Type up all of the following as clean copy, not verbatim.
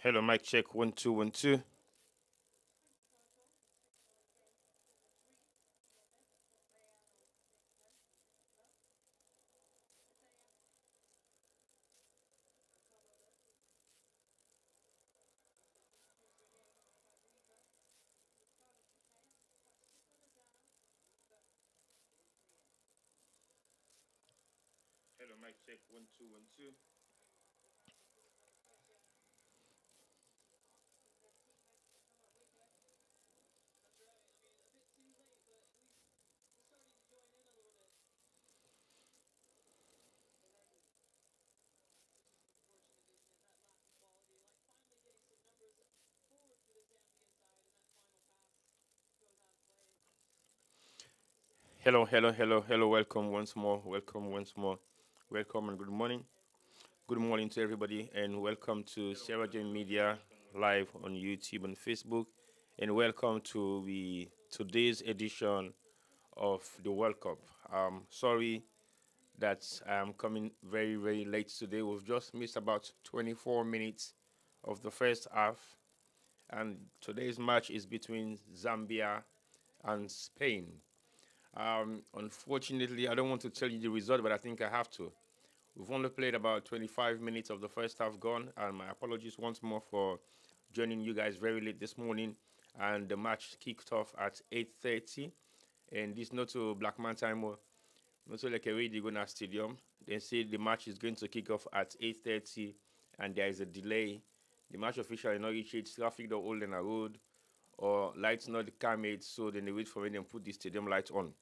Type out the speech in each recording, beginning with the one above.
Hello, mic check 1 2 1 2. Hello, mic check 1 2 1 2. Hello, hello, hello, hello. Welcome once more. Welcome once more. Welcome and good morning. Good morning to everybody, and welcome to Sarah Jane Media live on YouTube and Facebook, and welcome to the today's edition of the World Cup. Sorry that I'm coming very, very late today. We've just missed about 24 minutes of the first half, and today's match is between Zambia and Spain. Unfortunately, I don't want to tell you the result, but I think I have to. We've only played about 25 minutes of the first half gone, and my apologies once more for joining you guys very late this morning. And the match kicked off at 8:30, and this not to Black Man time, not so like a way they go to stadium. They say the match is going to kick off at 8:30, and there is a delay. The match official is not reached it, traffic don't hold in a road, or lights not come it, so then they wait for me and put the stadium lights on.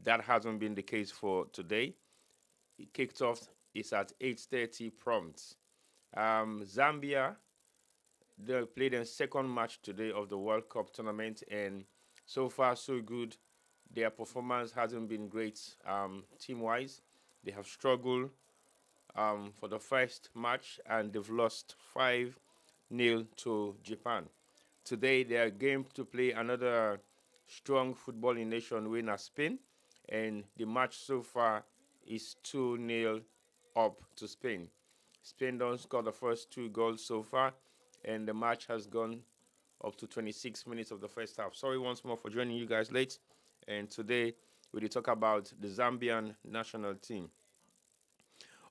That hasn't been the case for today. It kicked off. It's at 8:30 prompt. Zambia, they played their second match today of the World Cup tournament, and so far so good. Their performance hasn't been great team-wise. They have struggled for the first match, and they've lost 5-0 to Japan. Today, they are game to play another strong footballing nation winner, Spain, and the match so far is 2-0 up to Spain. Spain don't score the first two goals so far, and the match has gone up to 26 minutes of the first half. Sorry once more for joining you guys late. And today, we will talk about the Zambian national team.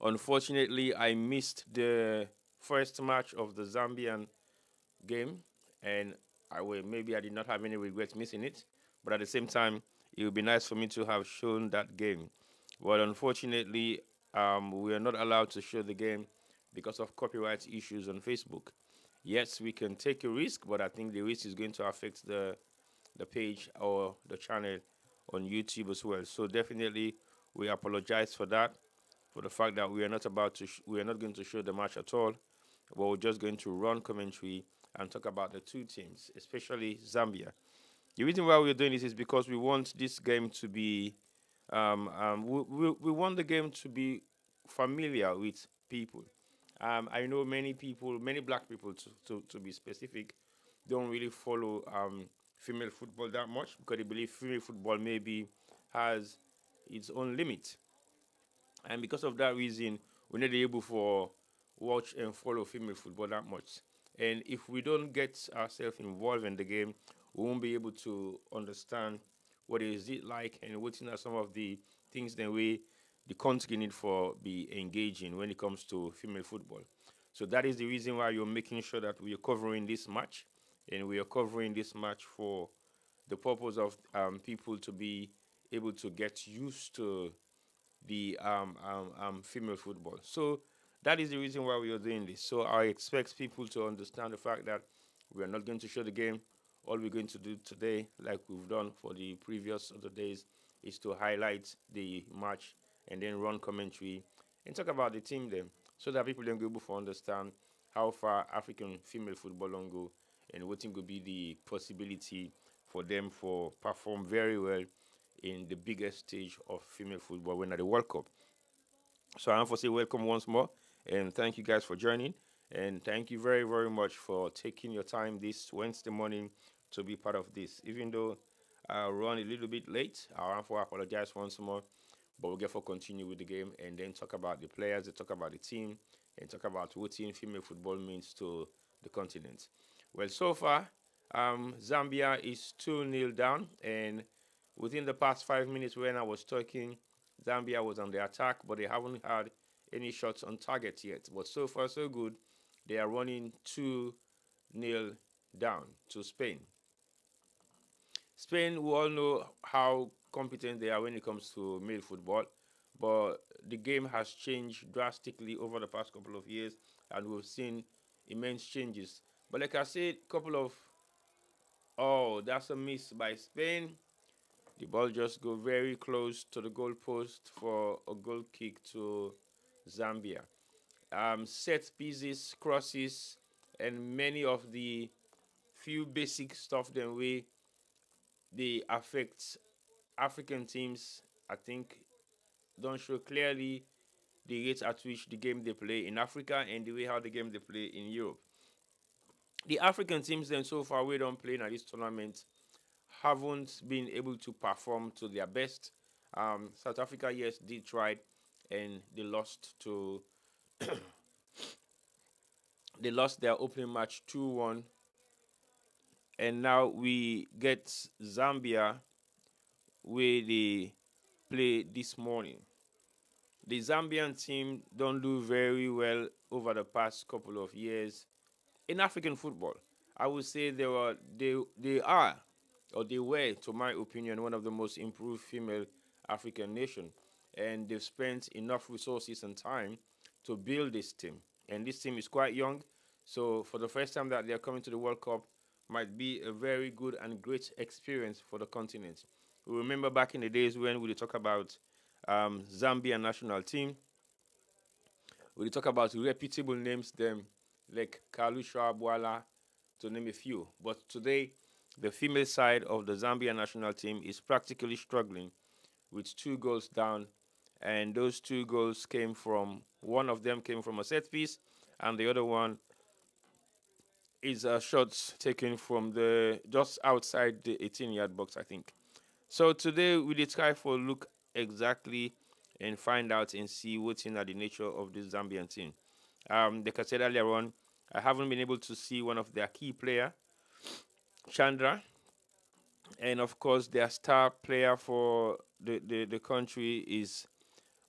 Unfortunately, I missed the first match of the Zambian game, and maybe I did not have any regrets missing it. But at the same time, it would be nice for me to have shown that game. But unfortunately, we are not allowed to show the game because of copyright issues on Facebook. Yes, we can take a risk, but I think the risk is going to affect the page or the channel on YouTube as well. So definitely, we apologize for that, for the fact that we are not we are not going to show the match at all, but we're just going to run commentary and talk about the two teams, especially Zambia. The reason why we're doing this is because we want this game to be, we want the game to be familiar with people. I know many people, many black people to be specific, don't really follow female football that much because they believe female football maybe has its own limit. And because of that reason, we're not able for watch and follow female football that much. And if we don't get ourselves involved in the game, we won't be able to understand what is it like and what are some of the things that the country need for be engaging when it comes to female football. So that is the reason why you're making sure that we are covering this match, and we are covering this match for the purpose of people to be able to get used to the female football. So that is the reason why we are doing this. So I expect people to understand the fact that we are not going to show the game. All we're going to do today, like we've done for the previous other days, is to highlight the match and then run commentary and talk about the team then, so that people then be able to understand how far African female football will go and what could be the possibility for them for perform very well in the biggest stage of female football when at the World Cup. So I want to say welcome once more, and thank you guys for joining, and thank you very, very much for taking your time this Wednesday morning to be part of this. Even though I run a little bit late, I want to apologize once more, but we'll get for continue with the game and then talk about the players, and talk about the team, and talk about what team female football means to the continent. Well, so far, Zambia is 2-0 down, and within the past 5 minutes when I was talking, Zambia was on the attack, but they haven't had any shots on target yet. But so far, so good. They are running 2-0 down to Spain. Spain, we all know how competent they are when it comes to male football, but the game has changed drastically over the past couple of years, and we've seen immense changes. But like I said, couple of oh, that's a miss by Spain. The ball just go very close to the goal post for a goal kick to Zambia. Set pieces, crosses, and many of the few basic stuff then way they affect African teams, I think, don't show clearly the rate at which the game they play in Africa and the way how the game they play in Europe. The African teams then so far we don't play in this tournament haven't been able to perform to their best. South Africa, yes, did try, and they lost to they lost their opening match 2-1, and now we get Zambia where they play this morning. The Zambian team don't do very well over the past couple of years in African football. I would say they are or they were, to my opinion, one of the most improved female African nation, and they've spent enough resources and time to build this team. And this team is quite young, so for the first time that they're coming to the World Cup, might be a very good and great experience for the continent. We remember back in the days when we talk about Zambia national team, we talk about reputable names, them like Kalusha Abwala, to name a few. But today, the female side of the Zambia national team is practically struggling with 2 goals down, and those 2 goals came from one of them came from a set piece, and the other one is a shot taken from the just outside the 18-yard box, I think. So today we did try for a look exactly and find out and see what's in the nature of this Zambian team. Like I said earlier on, I haven't been able to see one of their key player, Chandra, and of course their star player for the country is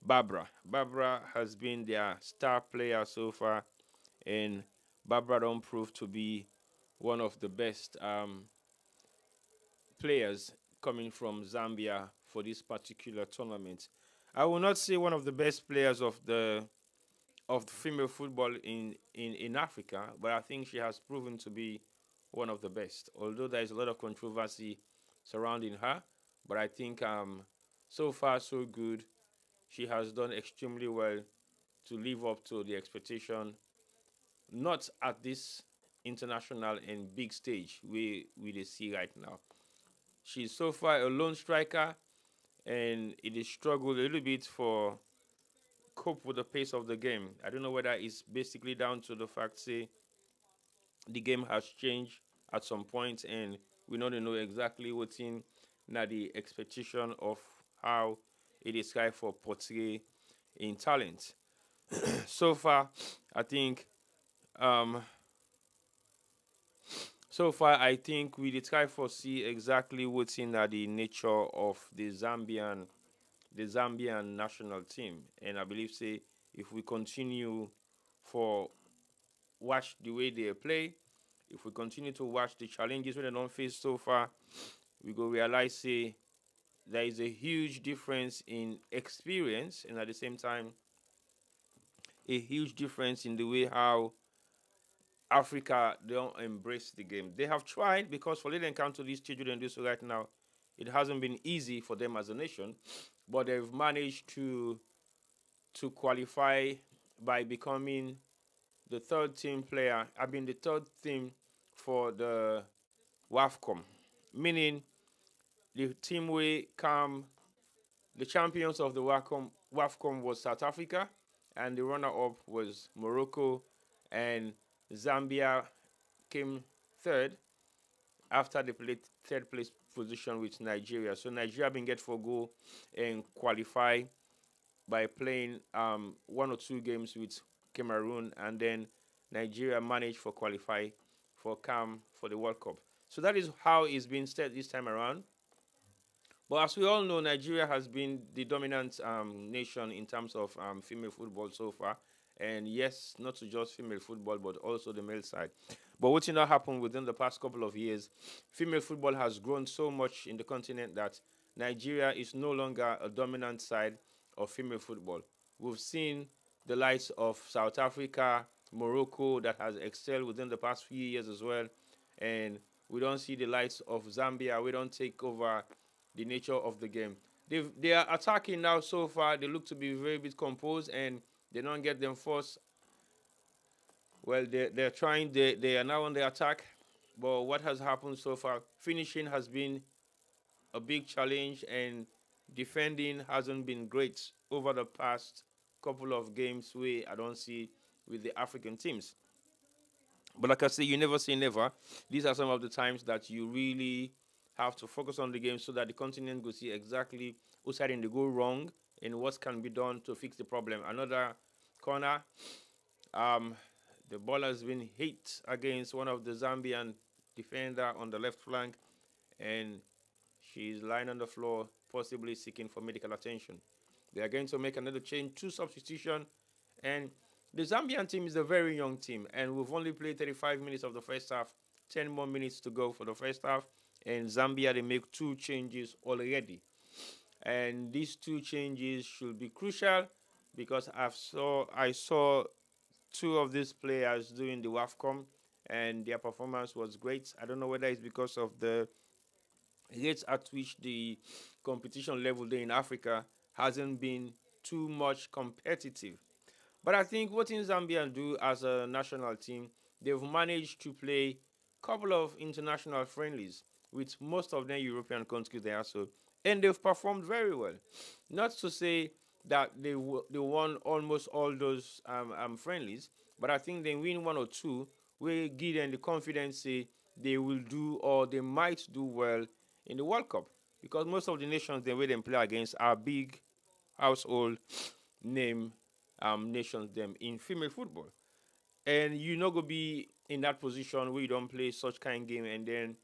Barbara. Barbara has been their star player so far, and Barbara don't prove to be one of the best players coming from Zambia for this particular tournament. I will not say one of the best players of the female football in Africa, but I think she has proven to be one of the best. Although there is a lot of controversy surrounding her, but I think so far so good. She has done extremely well to live up to the expectation, not at this international and big stage we see right now. She's so far a lone striker, and it is struggled a little bit for cope with the pace of the game. I don't know whether it's basically down to the fact, say, the game has changed at some point, and we don't know exactly what's in now the expectation of how it is trying for portray in talent. So far, I think um, so far I think we did try for see exactly what's in the nature of the Zambian national team, and I believe say if we continue for watch the way they play, if we continue to watch the challenges we don't face so far, we go realize say there is a huge difference in experience, and at the same time a huge difference in the way how Africa don't embrace the game. They have tried, because for them come to this stage and do so right now, it hasn't been easy for them as a nation, but they've managed to qualify by becoming the third team player. I've been the third team for the WAFCOM, meaning the team we come, the champions of the WAFCOM was South Africa, and the runner-up was Morocco, and Zambia came third after they played third place position with Nigeria. So Nigeria been get for goal and qualify by playing 1 or 2 games with Cameroon, and then Nigeria managed for qualify for CAM for the World Cup. So that is how it's been set this time around. But as we all know, Nigeria has been the dominant nation in terms of female football so far. And yes, not to just female football, but also the male side. But what's not happened within the past couple of years, female football has grown so much in the continent that Nigeria is no longer a dominant side of female football. We've seen the likes of South Africa, Morocco that has excelled within the past few years as well. And we don't see the likes of Zambia. We don't take over the nature of the game. They are attacking now so far. They look to be very bit composed and they don't get them forced. Well, they're trying. They are now on the attack. But what has happened so far? Finishing has been a big challenge and defending hasn't been great over the past couple of games where I don't see with the African teams. But like I say, you never say never. These are some of the times that you really have to focus on the game so that the continent will see exactly who's side they go wrong and what can be done to fix the problem. Another corner, um, the ball has been hit against one of the Zambian defender on the left flank, and she's lying on the floor, possibly seeking for medical attention. They are going to make another change, two substitution, and the Zambian team is a very young team, and we've only played 35 minutes of the first half, 10 more minutes to go for the first half, and Zambia, they make two changes already. And these two changes should be crucial because I saw two of these players doing the WAFCOM, and their performance was great. I don't know whether it's because of the rates at which the competition level there in Africa hasn't been too much competitive. But I think what in Zambia do as a national team, they've managed to play a couple of international friendlies with most of them European countries there also, and they've performed very well. Not to say that they won almost all those friendlies, but I think they win one or two. We give them the confidence say they will do or they might do well in the World Cup because most of the nations they way they play against are big household name nations them in female football. And you're not gonna be in that position where you don't play such kind of game and then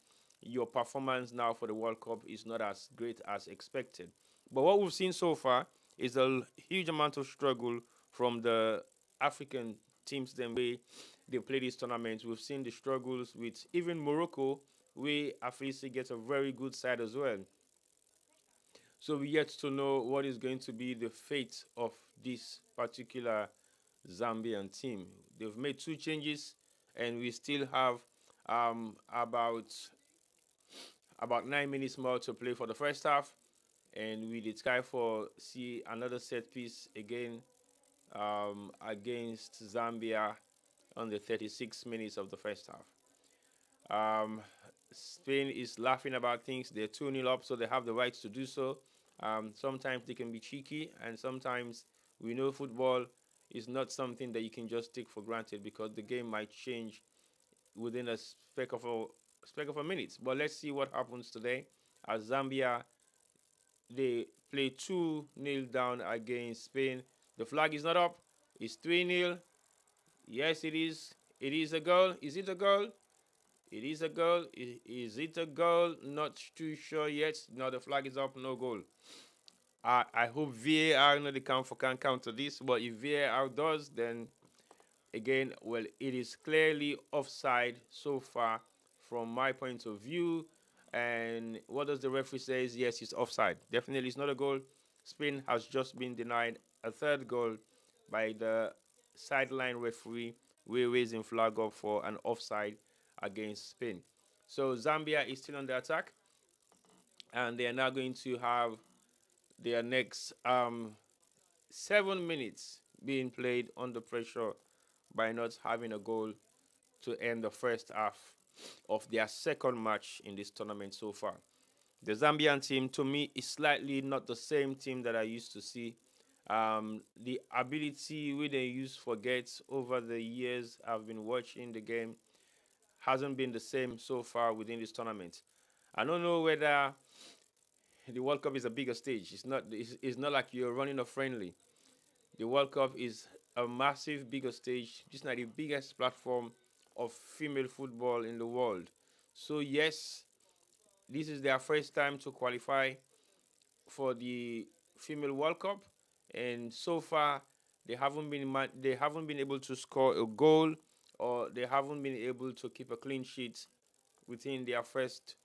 your performance now for the World Cup is not as great as expected. But what we've seen so far is a huge amount of struggle from the African teams them way they play these tournaments. We've seen the struggles with even Morocco, where Afisi gets a very good side as well. So we yet to know what is going to be the fate of this particular Zambian team. They've made two changes, and we still have um, about 9 minutes more to play for the first half. And we did try for see another set piece again against Zambia on the 36 minutes of the first half. Spain is laughing about things. They're 2-0 up, so they have the right to do so. Sometimes they can be cheeky, and sometimes we know football is not something that you can just take for granted because the game might change within a speck of a minute. But let's see what happens today as Zambia they play 2-0 down against Spain. The flag is not up. It's 3-0. Yes, it is. It is a goal. Is it a goal? It is a goal. Is it a goal? Not too sure yet. No, the flag is up. No goal. I hope VAR no they can counter this, but if VAR does, then again, well, it is clearly offside so far from my point of view. And what does the referee say? Yes, it's offside. Definitely, it's not a goal. Spain has just been denied a third goal by the sideline referee. We're raising flag up for an offside against Spain. So Zambia is still on the attack, and they are now going to have their next 7 minutes being played under pressure by not having a goal to end the first half of their second match in this tournament so far. The Zambian team, to me, is slightly not the same team that I used to see. The ability we they use for gets over the years I've been watching the game hasn't been the same so far within this tournament. I don't know whether the World Cup is a bigger stage. It's not. It's not like you're running a friendly. The World Cup is a massive bigger stage. This is not the biggest platform of female football in the world. So yes, this is their first time to qualify for the female World Cup, and so far they haven't been able to score a goal, or they haven't been able to keep a clean sheet within their first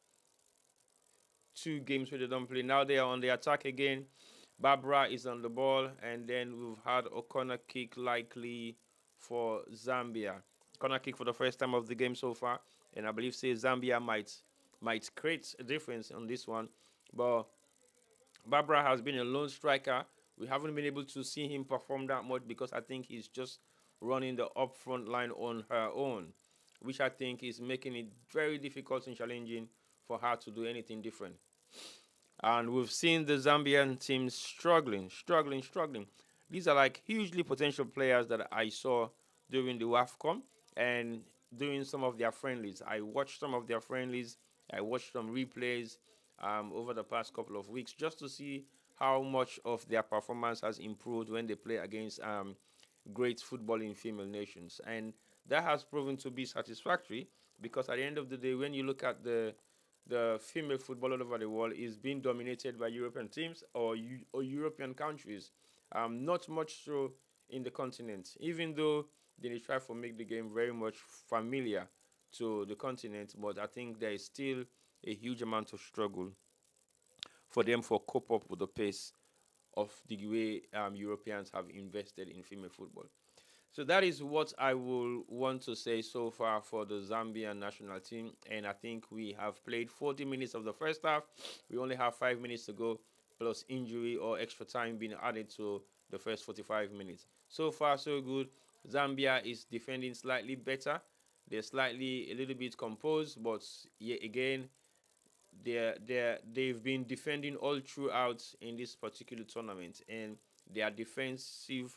two games where they don't play. Now they are on the attack again. Barbara is on the ball, and then we've had a corner kick likely for Zambia. Corner kick for the first time of the game so far, and I believe say Zambia might create a difference on this one, but Barbara has been a lone striker. We haven't been able to see him perform that much because I think he's just running the up front line on her own, which I think is making it very difficult and challenging for her to do anything different. And we've seen the Zambian team struggling. These are like hugely potential players that I saw during the WAFCON and during some of their friendlies. I watched some of their friendlies. I watched some replays over the past couple of weeks just to see how much of their performance has improved when they play against great footballing female nations. And that has proven to be satisfactory because at the end of the day, when you look at the female football all over the world is being dominated by European teams or European countries. Not much so in the continent, even though they try to make the game very much familiar to the continent, but I think there is still a huge amount of struggle for them for cope up with the pace of the way Europeans have invested in female football. So that is what I will want to say so far for the Zambian national team. And I think we have played 40 minutes of the first half. We only have 5 minutes to go, plus injury or extra time being added to the first 45 minutes. So far, so good. Zambia is defending slightly better. They're slightly a little bit composed, but yet again, they've been defending all throughout in this particular tournament, and their defensive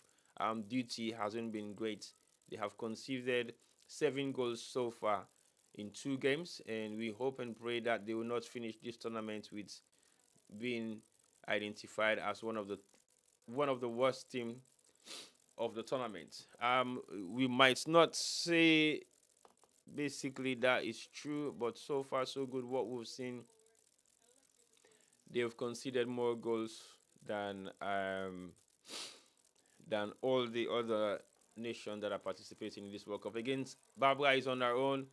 duty hasn't been great. They have conceded 7 goals so far in 2 games, and we hope and pray that they will not finish this tournament with being identified as one of the worst team of the tournament. We might not say basically that is true, but so far so good. What we've seen, they have conceded more goals than than all the other nations that are participating in this World Cup. Against Barbara is on her own.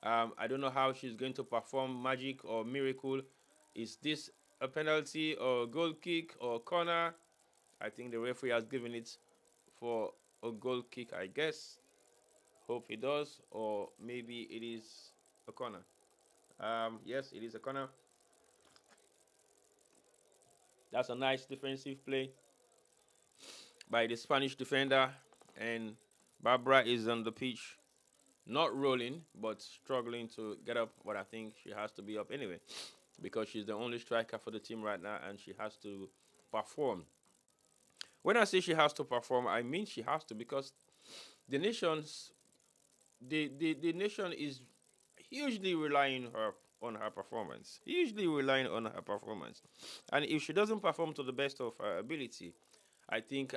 I don't know how she's going to perform magic or miracle. Is this a penalty or a goal kick or corner? I think the referee has given it for a goal kick, I guess. Hope he does, or maybe it is a corner. Yes, it is a corner. That's a nice defensive play by the Spanish defender, and Barbara is on the pitch, not rolling, but struggling to get up. But I think she has to be up anyway because she's the only striker for the team right now, and she has to perform. When I say she has to perform, I mean she has to, because the nations, the nation is hugely relying on her performance, and if she doesn't perform to the best of her ability, I think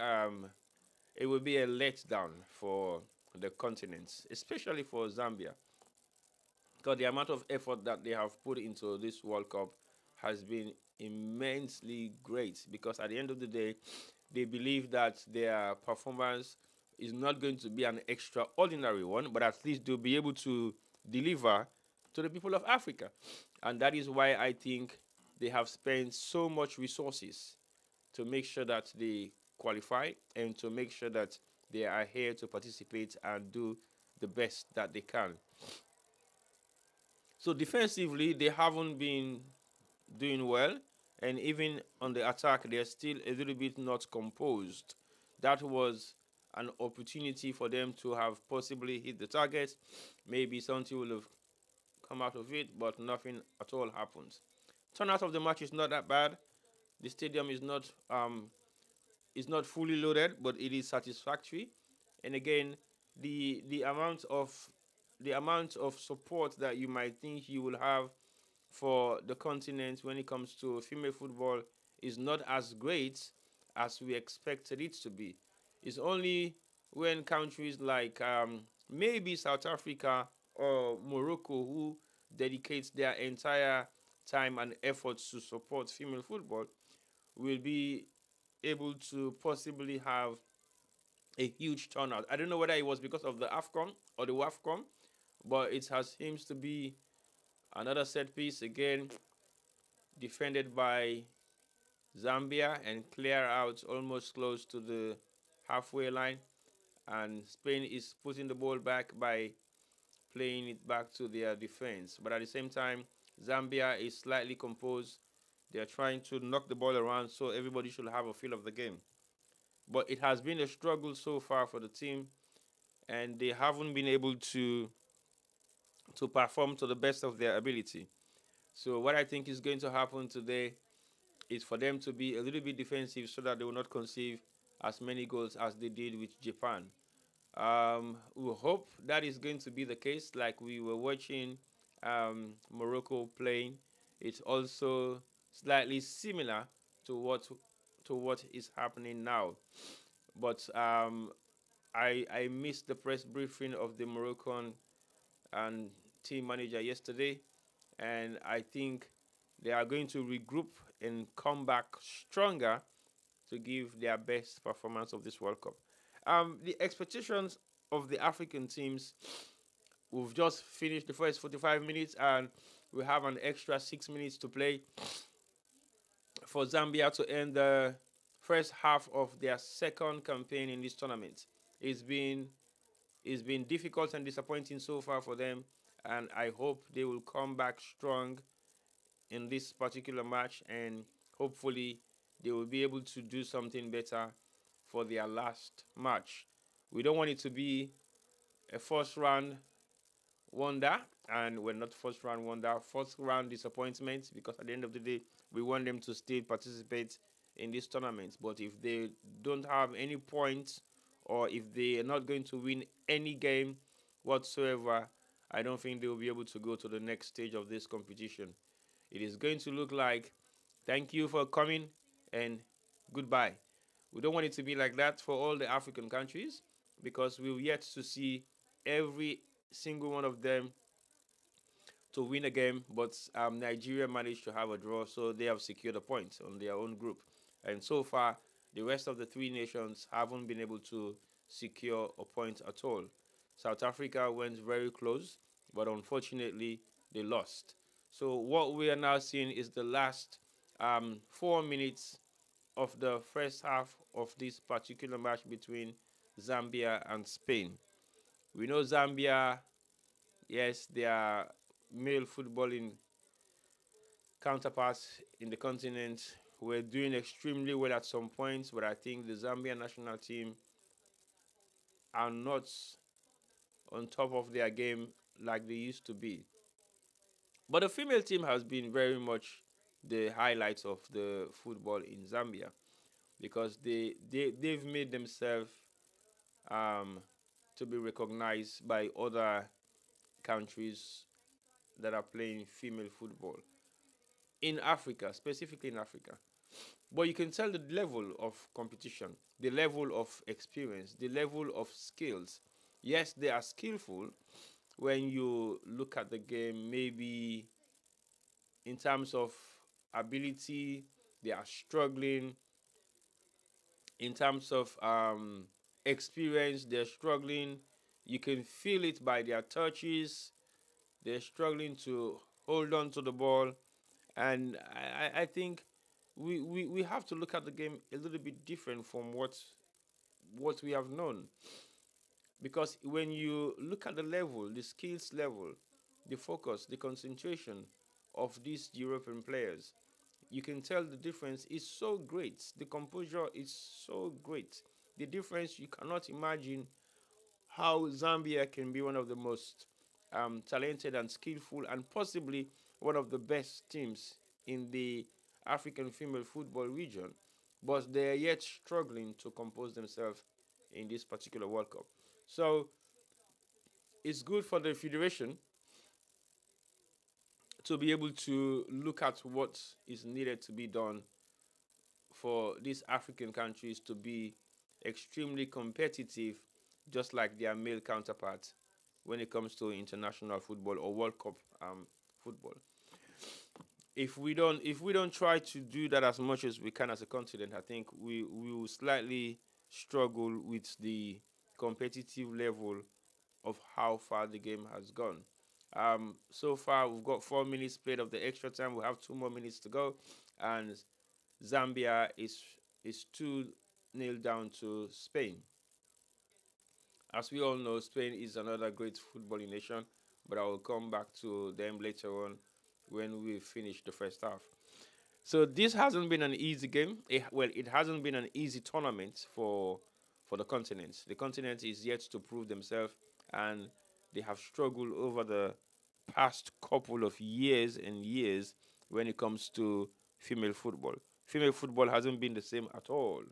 it will be a letdown for the continent, especially for Zambia, because the amount of effort that they have put into this World Cup has been immensely great. Because at the end of the day, they believe that their performance is not going to be an extraordinary one, but at least they'll be able to deliver to the people of Africa. And that is why I think they have spent so much resources to make sure that they qualify and to make sure that they are here to participate and do the best that they can. So defensively, they haven't been doing well, and even on the attack, they're still a little bit not composed. That was an opportunity for them to have possibly hit the target. Maybe something will have come out of it, but nothing at all happens. Turnout of the match is not that bad. The stadium is not fully loaded, but it is satisfactory. And again, the amount of support that you might think you will have for the continent when it comes to female football is not as great as we expected it to be. It's only when countries like maybe South Africa or Morocco, who dedicates their entire time and efforts to support female football, will be able to possibly have a huge turnout. I don't know whether it was because of the AFCON or the WAFCON, but it has seems to be another set piece again, defended by Zambia and clear out almost close to the halfway line. And Spain is putting the ball back by playing it back to their defense. But at the same time, Zambia is slightly composed. They are trying to knock the ball around so everybody should have a feel of the game. But it has been a struggle so far for the team, and they haven't been able to perform to the best of their ability. So what I think is going to happen today is for them to be a little bit defensive so that they will not conceive as many goals as they did with Japan. We hope that is going to be the case. Like we were watching Morocco playing, it's also slightly similar to what is happening now. But I missed the press briefing of the Moroccan and team manager yesterday, and I think they are going to regroup and come back stronger to give their best performance of this World Cup. The expectations of the African teams, we've just finished the first 45 minutes and we have an extra 6 minutes to play for Zambia to end the first half of their second campaign in this tournament. It's been it's been difficult and disappointing so far for them, and I hope they will come back strong in this particular match, and hopefully they will be able to do something better for their last match. We don't want it to be a first round wonder, and we're not first round wonder, first round disappointment, because at the end of the day, we want them to still participate in this tournament. But if they don't have any points, or if they are not going to win any game whatsoever, I don't think they will be able to go to the next stage of this competition. It is going to look like thank you for coming and goodbye. We don't want it to be like that for all the African countries, because we've yet to see every single one of them to win a game, but Nigeria managed to have a draw, so they have secured a point on their own group. And so far, the rest of the three nations haven't been able to secure a point at all. South Africa went very close, but unfortunately, they lost. So what we are now seeing is the last 4 minutes of the first half of this particular match between Zambia and Spain. We know Zambia, yes, they are male footballing counterparts in the continent. Were doing extremely well at some points, but I think the Zambian national team are not on top of their game like they used to be. But the female team has been very much the highlights of the football in Zambia, because they've made themselves um, to be recognized by other countries that are playing female football in Africa, specifically in Africa. But you can tell the level of competition, the level of experience, the level of skills. Yes, they are skillful when you look at the game, maybe in terms of ability, they are struggling. In terms of experience, they're struggling. You can feel it by their touches. They're struggling to hold on to the ball. And I think we have to look at the game a little bit different from what we have known. Because when you look at the level, the skills level, the focus, the concentration of these European players, you can tell the difference is so great. The composure is so great. The difference, you cannot imagine how Zambia can be one of the most talented and skillful and possibly one of the best teams in the African female football region, but they are yet struggling to compose themselves in this particular World Cup. So it's good for the federation to be able to look at what is needed to be done for these African countries to be extremely competitive just like their male counterparts when it comes to international football or World Cup football. If we don't try to do that as much as we can as a continent, I think we will slightly struggle with the competitive level of how far the game has gone. So far, we've got 4 minutes played of the extra time. We have 2 more minutes to go, and Zambia is 2-0 down to Spain. As we all know, Spain is another great footballing nation, but I will come back to them later on when we finish the first half. So this hasn't been an easy game. It hasn't been an easy tournament for the continent. The continent is yet to prove themselves, and they have struggled over the past couple of years and years when it comes to female football. Female football hasn't been the same at all,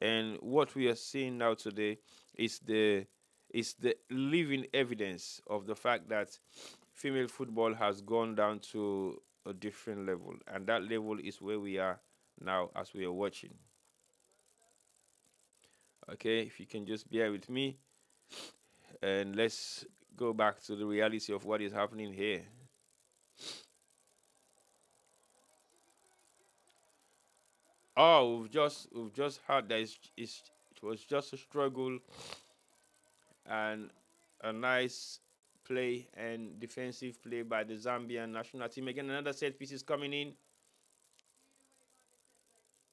and what we are seeing now today is the living evidence of the fact that female football has gone down to a different level, and that level is where we are now as we are watching. Okay, if you can just bear with me, and let's go back to the reality of what is happening here. Oh, we've just had that it was just a struggle and a nice play and defensive play by the Zambian national team. Again, another set piece is coming in,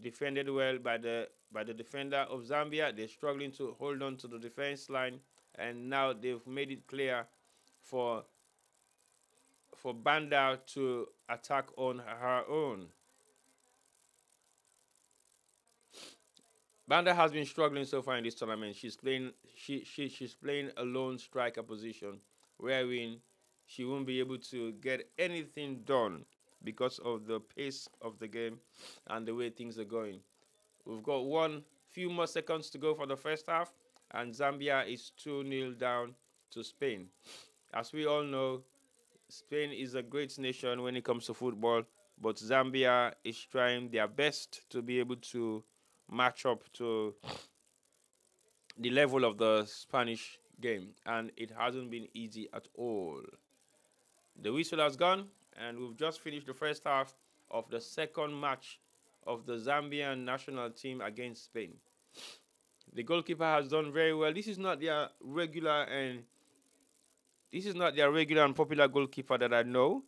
defended well by the defender of Zambia. They're struggling to hold on to the defense line, and now they've made it clear for Banda to attack on her own. Banda has been struggling so far in this tournament. She's playing a lone striker position, wherein she won't be able to get anything done because of the pace of the game and the way things are going. We've got one few more seconds to go for the first half, and Zambia is 2-0 down to Spain. As we all know, Spain is a great nation when it comes to football, but Zambia is trying their best to be able to match up to the level of the Spanish game, and it hasn't been easy at all. The whistle has gone, and we've just finished the first half of the second match of the Zambian national team against Spain. The goalkeeper has done very well. This is not their regular and popular goalkeeper that I know.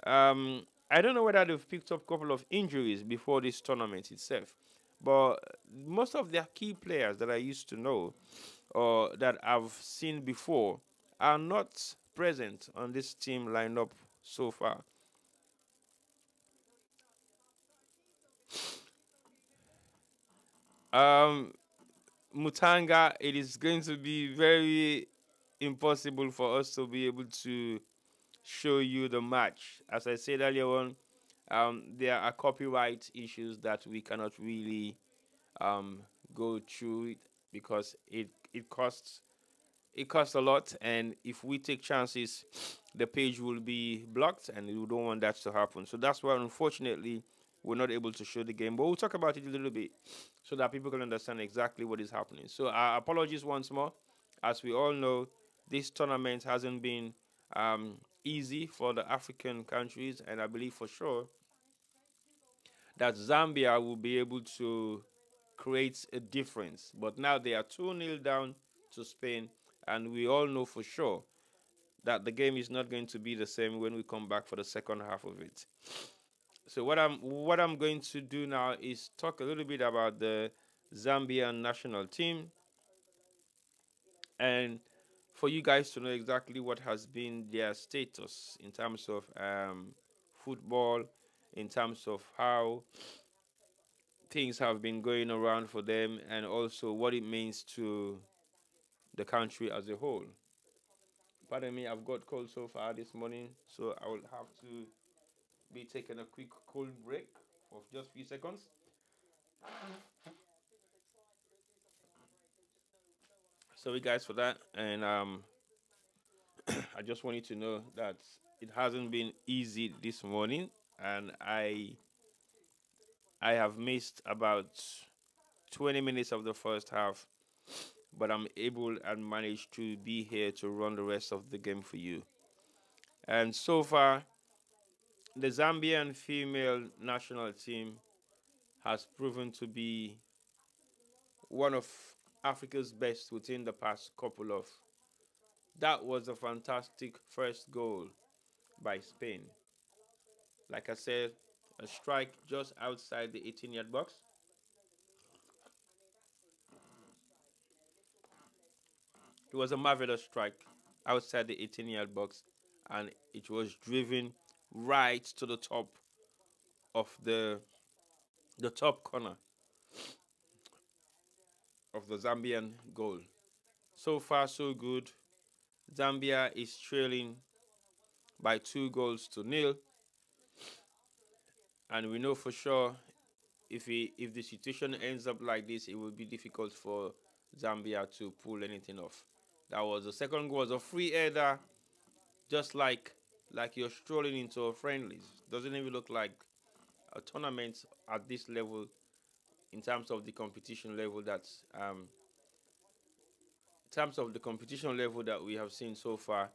I don't know whether they've picked up a couple of injuries before this tournament itself, but most of their key players that I used to know or that I've seen before are not present on this team lineup so far. Um, Mutanga, it is going to be very impossible for us to be able to show you the match. As I said earlier on, there are copyright issues that we cannot really um, go through it because it costs a lot, and if we take chances, the page will be blocked, and we don't want that to happen. So that's why, unfortunately, we're not able to show the game. But we'll talk about it a little bit so that people can understand exactly what is happening. So, apologies once more. As we all know, this tournament hasn't been easy for the African countries, and I believe for sure that Zambia will be able to create a difference. But now they are 2-0 down to Spain, and we all know for sure that the game is not going to be the same when we come back for the second half of it. So what I'm going to do now is talk a little bit about the Zambian national team, and for you guys to know exactly what has been their status in terms of football, in terms of how things have been going around for them, and also what it means to the country as a whole. Pardon me, I've got cold so far this morning, so I will have to be taking a quick cold break of just a few seconds. Sorry, guys, for that. And I just want you to know that it hasn't been easy this morning, and I have missed about 20 minutes of the first half, but I'm able and managed to be here to run the rest of the game for you. And so far, the Zambian female national team has proven to be one of Africa's best within the past couple of. That was a fantastic first goal by Spain. Like I said, a strike just outside the 18-yard box. It was a marvelous strike outside the 18-yard box, and it was driven right to the top of the top corner of the Zambian goal. So far, so good. Zambia is trailing by 2 goals to nil, and we know for sure if the situation ends up like this, it will be difficult for Zambia to pull anything off. That was the second goal, was a free header, just like you're strolling into a friendlies. Doesn't even look like a tournament at this level in terms of the competition level that we have seen so far.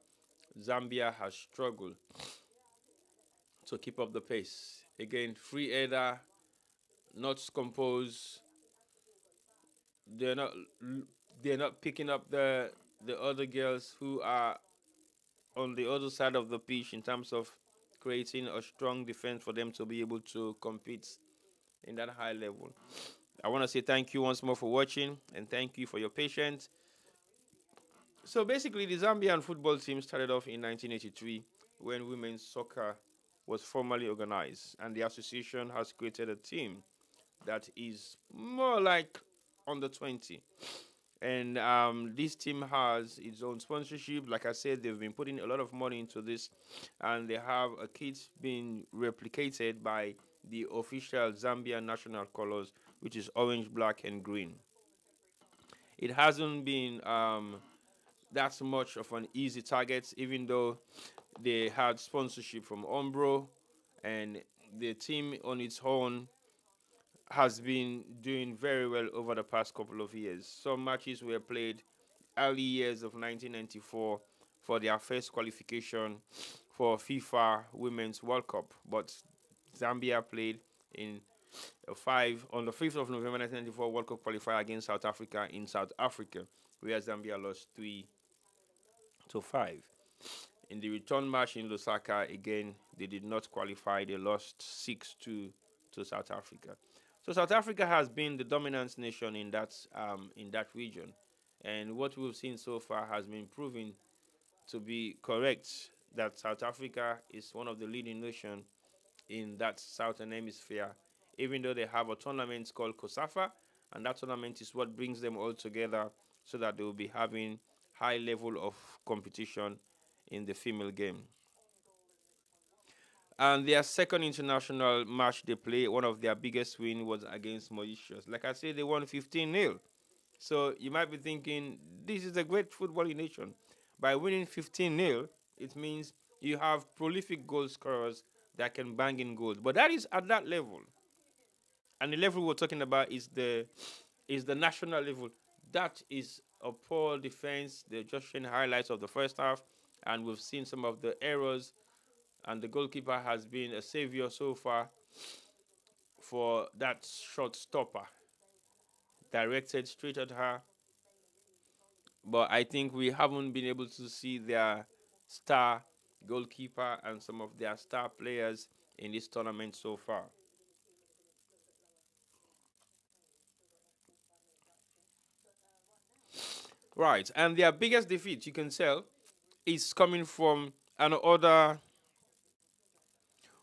Zambia has struggled to keep up the pace. Again, free header, not composed. They're not they're not picking up the other girls who are on the other side of the pitch in terms of creating a strong defense for them to be able to compete in that high level. I want to say thank you once more for watching, and thank you for your patience. So basically, the Zambian football team started off in 1983 when women's soccer was formally organized, and the association has created a team that is more like under 20. And this team has its own sponsorship. Like I said, they've been putting a lot of money into this, and they have a kit being replicated by the official Zambian national colors, which is orange, black, and green. It hasn't been that much of an easy target, even though they had sponsorship from Umbro, and the team on its own has been doing very well over the past couple of years. Some matches were played early years of 1994 for their first qualification for FIFA Women's World Cup, but Zambia played in on the 5th of November 1994 World Cup qualifier against South Africa in South Africa, where Zambia lost 3-5. In the return match in Lusaka, again, they did not qualify. They lost 6-2 to South Africa. So South Africa has been the dominant nation in that region, and what we've seen so far has been proven to be correct. That South Africa is one of the leading nations in that southern hemisphere, even though they have a tournament called COSAFA, and that tournament is what brings them all together so that they will be having high level of competition in the female game. And their second international match they play, one of their biggest win was against Mauritius. Like I said, they won 15-0. So you might be thinking, this is a great footballing nation. By winning 15-0, it means you have prolific goal scorers that can bang in goals. But that is at that level. And the level we're talking about is the national level. That is a poor defense. They're just showing highlights of the first half, and we've seen some of the errors, and the goalkeeper has been a savior so far for that shot stopper directed straight at her. But I think we haven't been able to see their star goalkeeper and some of their star players in this tournament so far. Right, and their biggest defeat, you can tell, is coming from another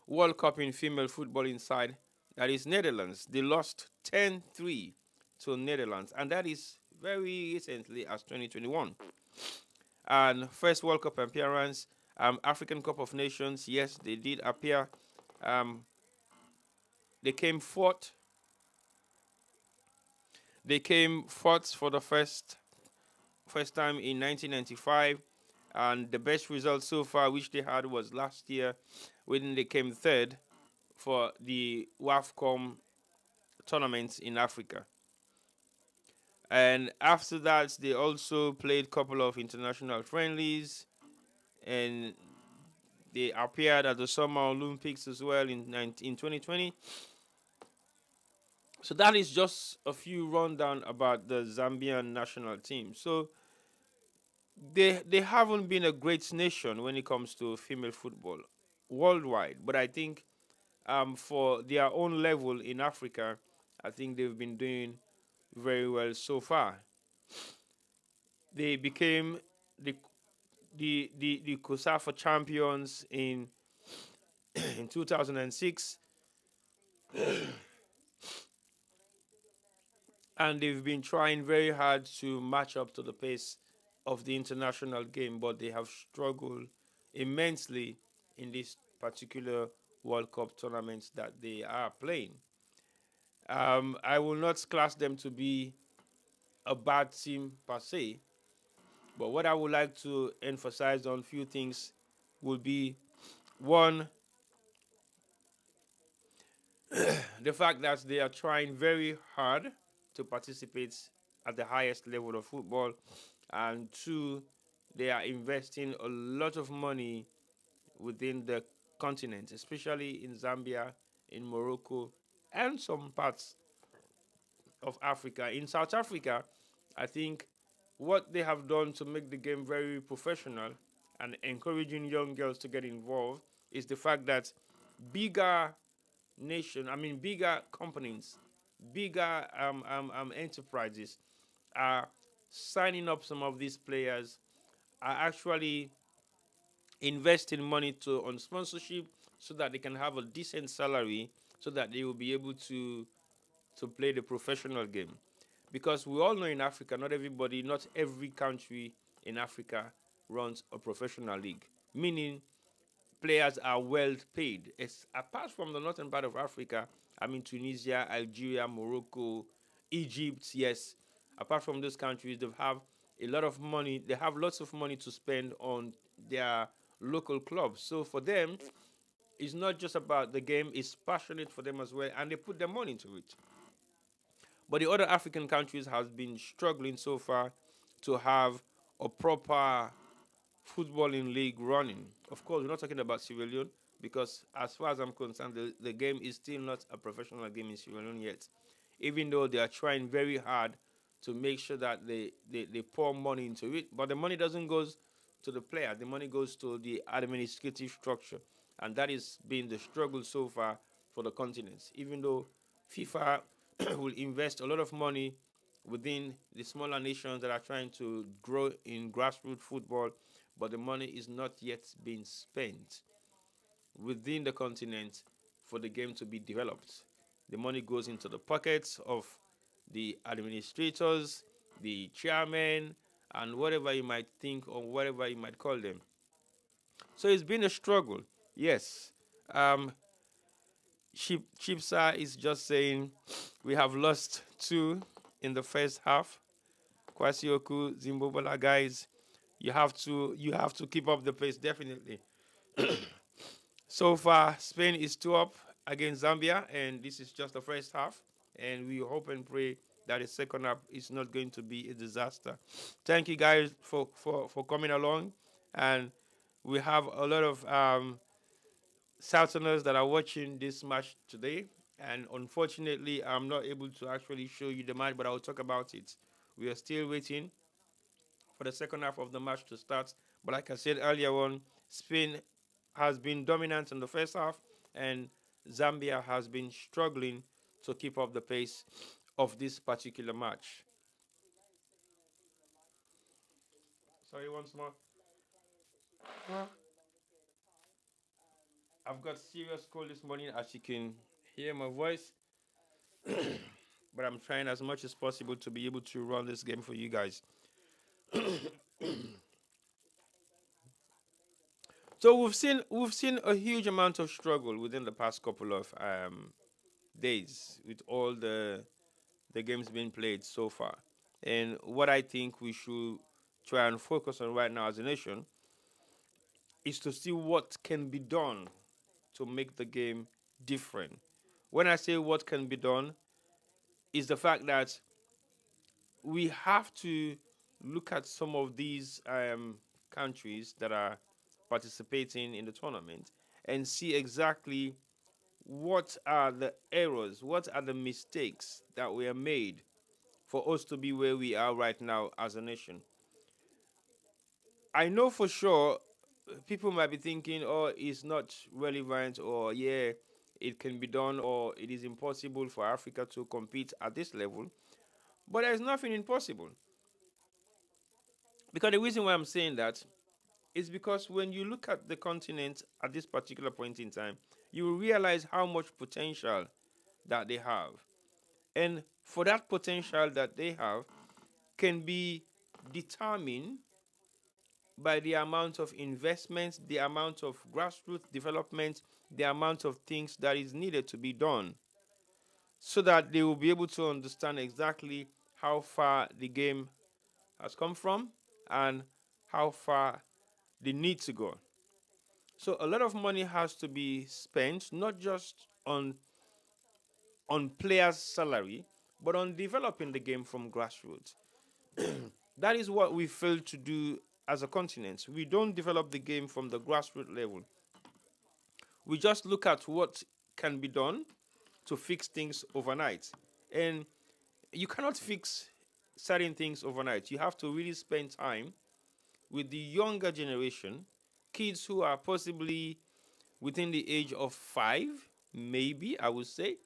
World Cup in female football inside, that is Netherlands. They lost 10-3 to Netherlands, and that is very recently as 2021. And first World Cup appearance, African Cup of Nations, yes, they did appear. Um, they came fourth. They came fourth for the first time in 1995, and the best result so far which they had was last year when they came third for the WAFCOM tournaments in Africa. And after that, they also played a couple of international friendlies, and they appeared at the Summer Olympics as well in 2020. So that is just a few rundown about the Zambian national team. So they haven't been a great nation when it comes to female football worldwide, but I think for their own level in Africa, I think they've been doing very well so far. They became the the COSAFA champions in in 2006, and they've been trying very hard to match up to the pace of the international game, but they have struggled immensely in this particular World Cup tournaments that they are playing. I will not class them to be a bad team per se, but what I would like to emphasize on few things would be one, the fact that they are trying very hard to participate at the highest level of football, and two, they are investing a lot of money within the continent, especially in Zambia, in Morocco, and some parts of Africa. In South Africa, I think what they have done to make the game very professional and encouraging young girls to get involved is the fact that bigger bigger companies, bigger enterprises are signing up some of these players, are actually investing money to on sponsorship so that they can have a decent salary so that they will be able to play the professional game. Because we all know in Africa, not every country in Africa runs a professional league, meaning players are well paid. It's apart from the northern part of Africa, I mean Tunisia, Algeria, Morocco, Egypt, yes. Apart from those countries, they have a lot of money. They have lots of money to spend on their local clubs. So for them, it's not just about the game, it's passionate for them as well, and they put their money into it. But the other African countries have been struggling so far to have a proper footballing league running. Of course, we're not talking about Sierra Leone because, as far as I'm concerned, the game is still not a professional game in Sierra Leone yet. Even though they are trying very hard to make sure that they pour money into it, but the money doesn't go to the player, the money goes to the administrative structure. And that is been the struggle so far for the continents. Even though FIFA will invest a lot of money within the smaller nations that are trying to grow in grassroots football, but the money is not yet being spent within the continent for the game to be developed. The money goes into the pockets of the administrators, the chairman, and whatever you might think or whatever you might call them. So it's been a struggle. Yes. Um, Chipsa is just saying we have lost two in the first half. Kwasioku, Zimbabwe guys, you have to keep up the pace definitely. So far, Spain is 2 up against Zambia, and this is just the first half. And we hope and pray that the second half is not going to be a disaster. Thank you guys for coming along, and we have a lot of Southerners that are watching this match today. And unfortunately, I'm not able to actually show you the match, but I'll talk about it. We are still waiting for the second half of the match to start. But like I said earlier on, Spain has been dominant in the first half, and Zambia has been struggling to keep up the pace of this particular match. Sorry, once more. I've got serious cold this morning, as you can hear my voice, but I'm trying as much as possible to be able to run this game for you guys. So we've seen a huge amount of struggle within the past couple of days with all the games being played so far. And what I think we should try and focus on right now as a nation is to see what can be done to make the game different. When I say what can be done, is the fact that we have to look at some of these countries that are participating in the tournament and see exactly what are the errors, what are the mistakes that were made for us to be where we are right now as a nation. I know for sure people might be thinking, oh, it's not relevant, or yeah, it can be done, or it is impossible for Africa to compete at this level. But there's nothing impossible. Because the reason why I'm saying that is because when you look at the continent at this particular point in time, you will realize how much potential that they have. And for that potential that they have can be determined by the amount of investment, the amount of grassroots development, the amount of things that is needed to be done so that they will be able to understand exactly how far the game has come from and how far they need to go. So a lot of money has to be spent not just on players' salary, but on developing the game from grassroots. That is what we fail to do as a continent. We don't develop the game from the grassroots level. We just look at what can be done to fix things overnight. And you cannot fix certain things overnight. You have to really spend time with the younger generation, kids who are possibly within the age of 5, maybe, I would say.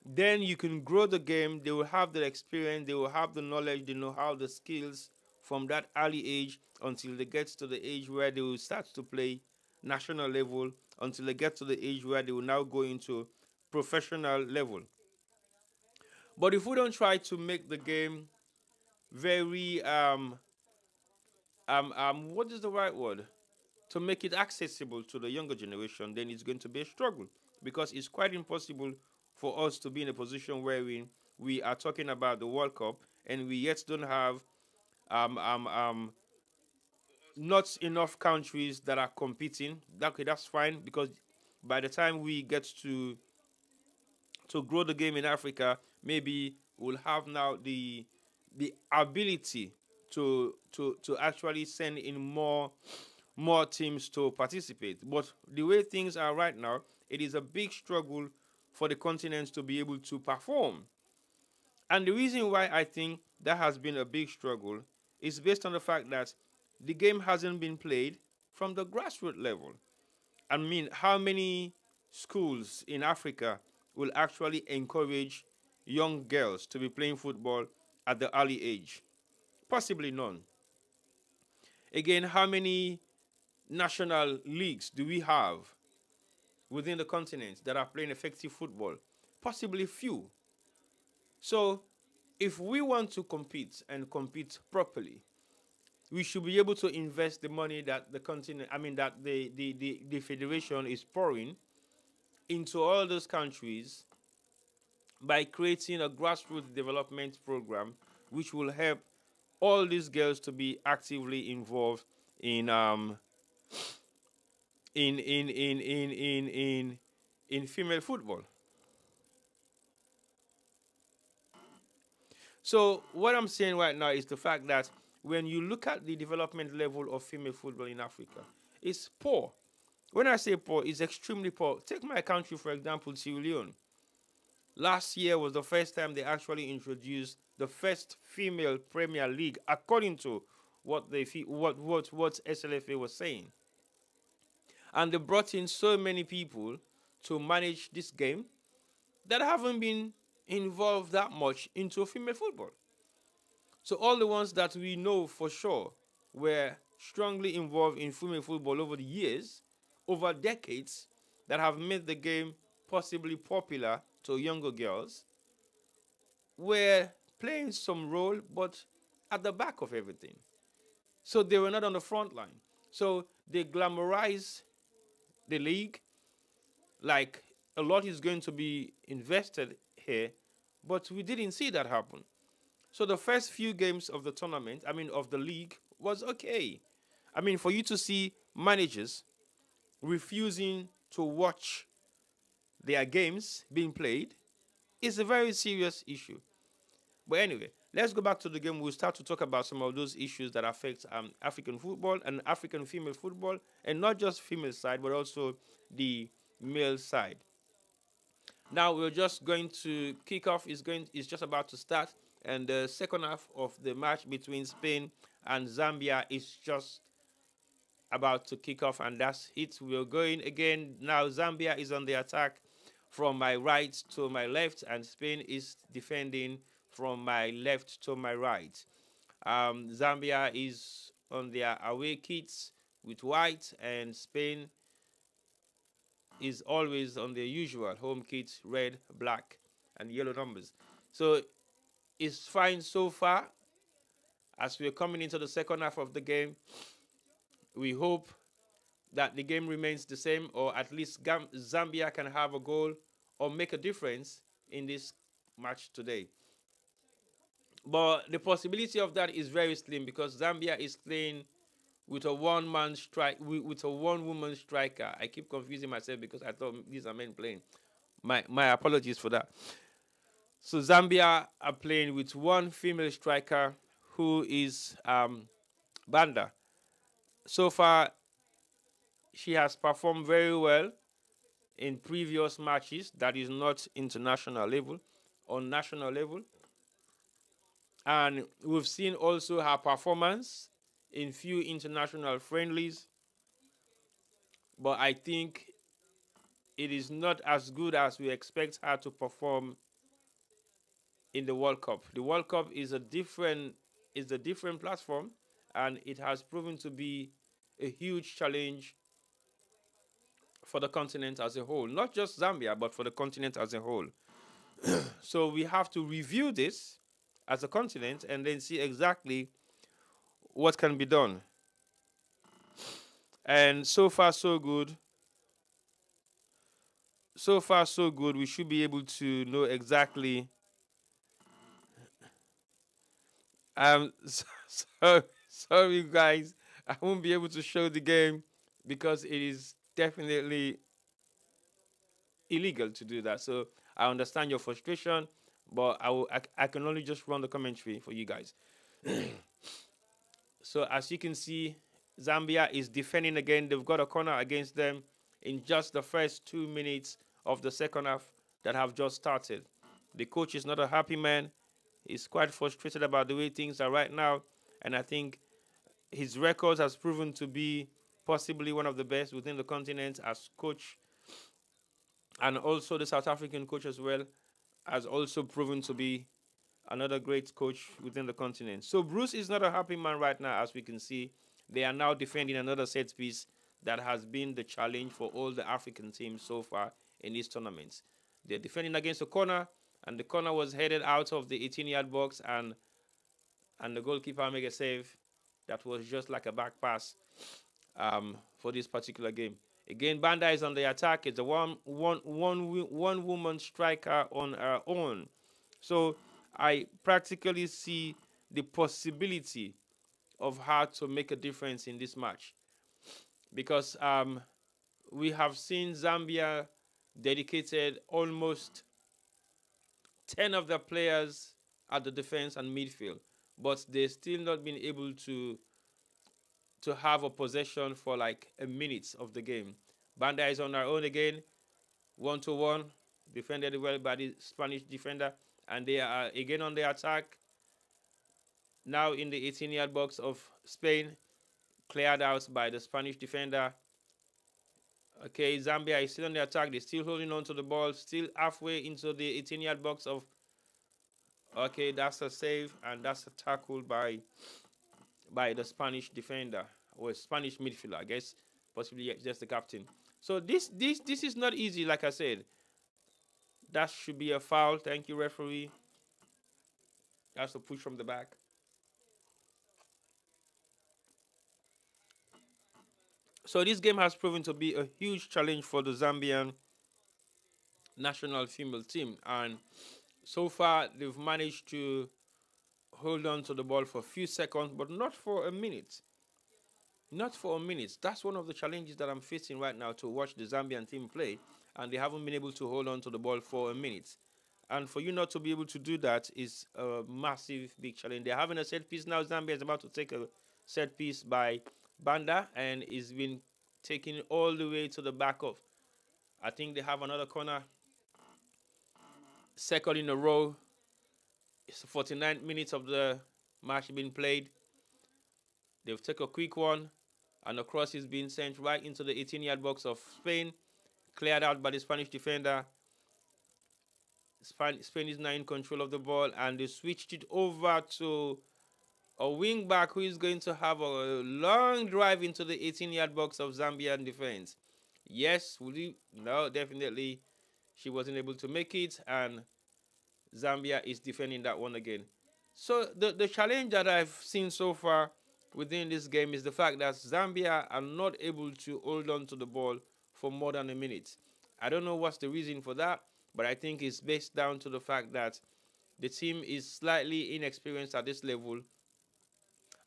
Then you can grow the game. They will have the experience, they will have the knowledge, the know-how, the skills from that early age until they get to the age where they will start to play national level, until they get to the age where they will now go into professional level. But if we don't try to make the game very what is the right word, to make it accessible to the younger generation, then it's going to be a struggle, because it's quite impossible for us to be in a position where we are talking about the World Cup and we yet don't have um, um, um, not enough countries that are competing. Okay, that's fine, because by the time we get to grow the game in Africa, maybe we'll have now the ability to actually send in more teams to participate. But the way things are right now, it is a big struggle for the continent to be able to perform. And the reason why I think that has been a big struggle is based on the fact that the game hasn't been played from the grassroots level. I mean, how many schools in Africa will actually encourage young girls to be playing football at the early age? Possibly none. Again, how many national leagues do we have within the continent that are playing effective football? Possibly few. So, if we want to compete and compete properly, we should be able to invest the money that the continent, I mean, that the federation is pouring into all those countries by creating a grassroots development program which will help all these girls to be actively involved in in female football. So what I'm saying right now is the fact that when you look at the development level of female football in Africa, it's poor. When I say poor, it's extremely poor. Take my country, for example, Sierra Leone. Last year was the first time they actually introduced the first female Premier League, according to what what SLFA was saying. And they brought in so many people to manage this game that haven't been involved that much into female football. So all the ones that we know for sure were strongly involved in female football over the years, over decades, that have made the game possibly popular to younger girls, were playing some role, but at the back of everything. So they were not on the front line. So they glamorize the league like a lot is going to be invested here, but we didn't see that happen. So the first few games of the tournament, I mean of the league, was okay. I mean, for you to see managers refusing to watch their games being played is a very serious issue. But anyway, let's go back to the game. We'll start to talk about some of those issues that affect African football and African female football, and not just female side, but also the male side. Now we're just going to kick off. Is just about to start, and the second half of the match between Spain and Zambia is just about to kick off, and that's it. We're going again now. Zambia is on the attack from my right to my left, and Spain is defending from my left to my right. Zambia is on their away kits with white, and Spain is always on their usual home kits, red, black, and yellow numbers. So it's fine so far. As we're coming into the second half of the game, we hope that the game remains the same, or at least Zambia can have a goal or make a difference in this match today. But the possibility of that is very slim because Zambia is playing with a one-man strike, with a one-woman striker. I keep confusing myself because I thought these are men playing. My apologies for that. So Zambia are playing with one female striker who is Banda. So far, she has performed very well in previous matches. That is not international level, on national level. And we've seen also her performance in few international friendlies. But I think it is not as good as we expect her to perform in the World Cup. The World Cup is a different platform, and it has proven to be a huge challenge for the continent as a whole. Not just Zambia, but for the continent as a whole. So we have to review this as a continent and then see exactly what can be done. And so far, so good. So far, so good. We should be able to know exactly. Sorry, guys. I won't be able to show the game because it is definitely illegal to do that. So I understand your frustration, but I can only just run the commentary for you guys. So as you can see, Zambia is defending again. They've got a corner against them in just the first 2 minutes of the second half that have just started. The coach is not a happy man. He's quite frustrated about the way things are right now, and I think his records has proven to be possibly one of the best within the continent as coach, and also the South African coach as well has also proven to be another great coach within the continent. So Bruce is not a happy man right now, as we can see. They are now defending another set piece that has been the challenge for all the African teams so far in these tournaments. They're defending against a corner, and the corner was headed out of the 18-yard box, and the goalkeeper made a save that was just like a back pass for this particular game. Again, Banda is on the attack. It's a one woman striker on her own. So I practically see the possibility of her to make a difference in this match, because we have seen Zambia dedicated almost 10 of their players at the defense and midfield, but they've still not been able to have a possession for like a minute of the game. Banda is on her own again, 1-1, defended well by the Spanish defender, and they are again on the attack. Now in the 18-yard box of Spain, cleared out by the Spanish defender. Okay, Zambia is still on the attack. They're still holding on to the ball, still halfway into the 18-yard box of... Okay, that's a save, and that's a tackle by the Spanish defender, or Spanish midfielder, I guess, possibly just the captain. So this is not easy, like I said. That should be a foul. Thank you, referee. That's a push from the back. So this game has proven to be a huge challenge for the Zambian national female team, and so far they've managed to hold on to the ball for a few seconds, but not for a minute. Not for a minute. That's one of the challenges that I'm facing right now to watch the Zambian team play, and they haven't been able to hold on to the ball for a minute. And for you not to be able to do that is a massive, big challenge. They're having a set piece now. Zambia is about to take a set piece by Banda, and it's been taken all the way to the back of. I think they have another corner, second in a row. It's 49 minutes of the match being played. They've taken a quick one, and the cross is being sent right into the 18-yard box of Spain, cleared out by the Spanish defender. Spain is now in control of the ball, and they switched it over to a wing back who is going to have a long drive into the 18-yard box of Zambian defense. Yes, would you? No, definitely. She wasn't able to make it, and Zambia is defending that one again. So the challenge that I've seen so far within this game is the fact that Zambia are not able to hold on to the ball for more than a minute. I don't know what's the reason for that, but I think it's based down to the fact that the team is slightly inexperienced at this level,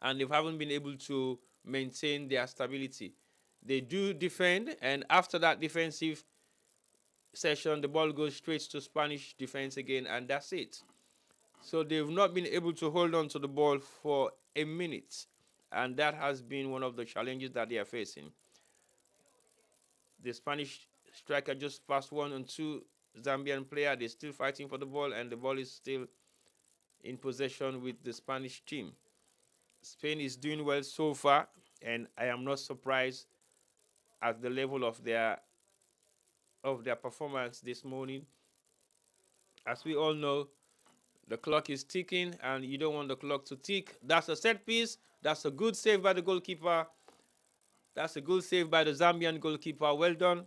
and they haven't been able to maintain their stability. They do defend, and after that defensive session, the ball goes straight to Spanish defense again, and that's it. So they've not been able to hold on to the ball for a minute, and that has been one of the challenges that they are facing. The Spanish striker just passed one on two Zambian player. They're still fighting for the ball, and the ball is still in possession with the Spanish team. Spain is doing well so far, and I am not surprised at the level of their performance this morning. As we all know, the clock is ticking, and you don't want the clock to tick. That's a set piece. That's a good save by the goalkeeper. That's a good save by the Zambian goalkeeper. Well done.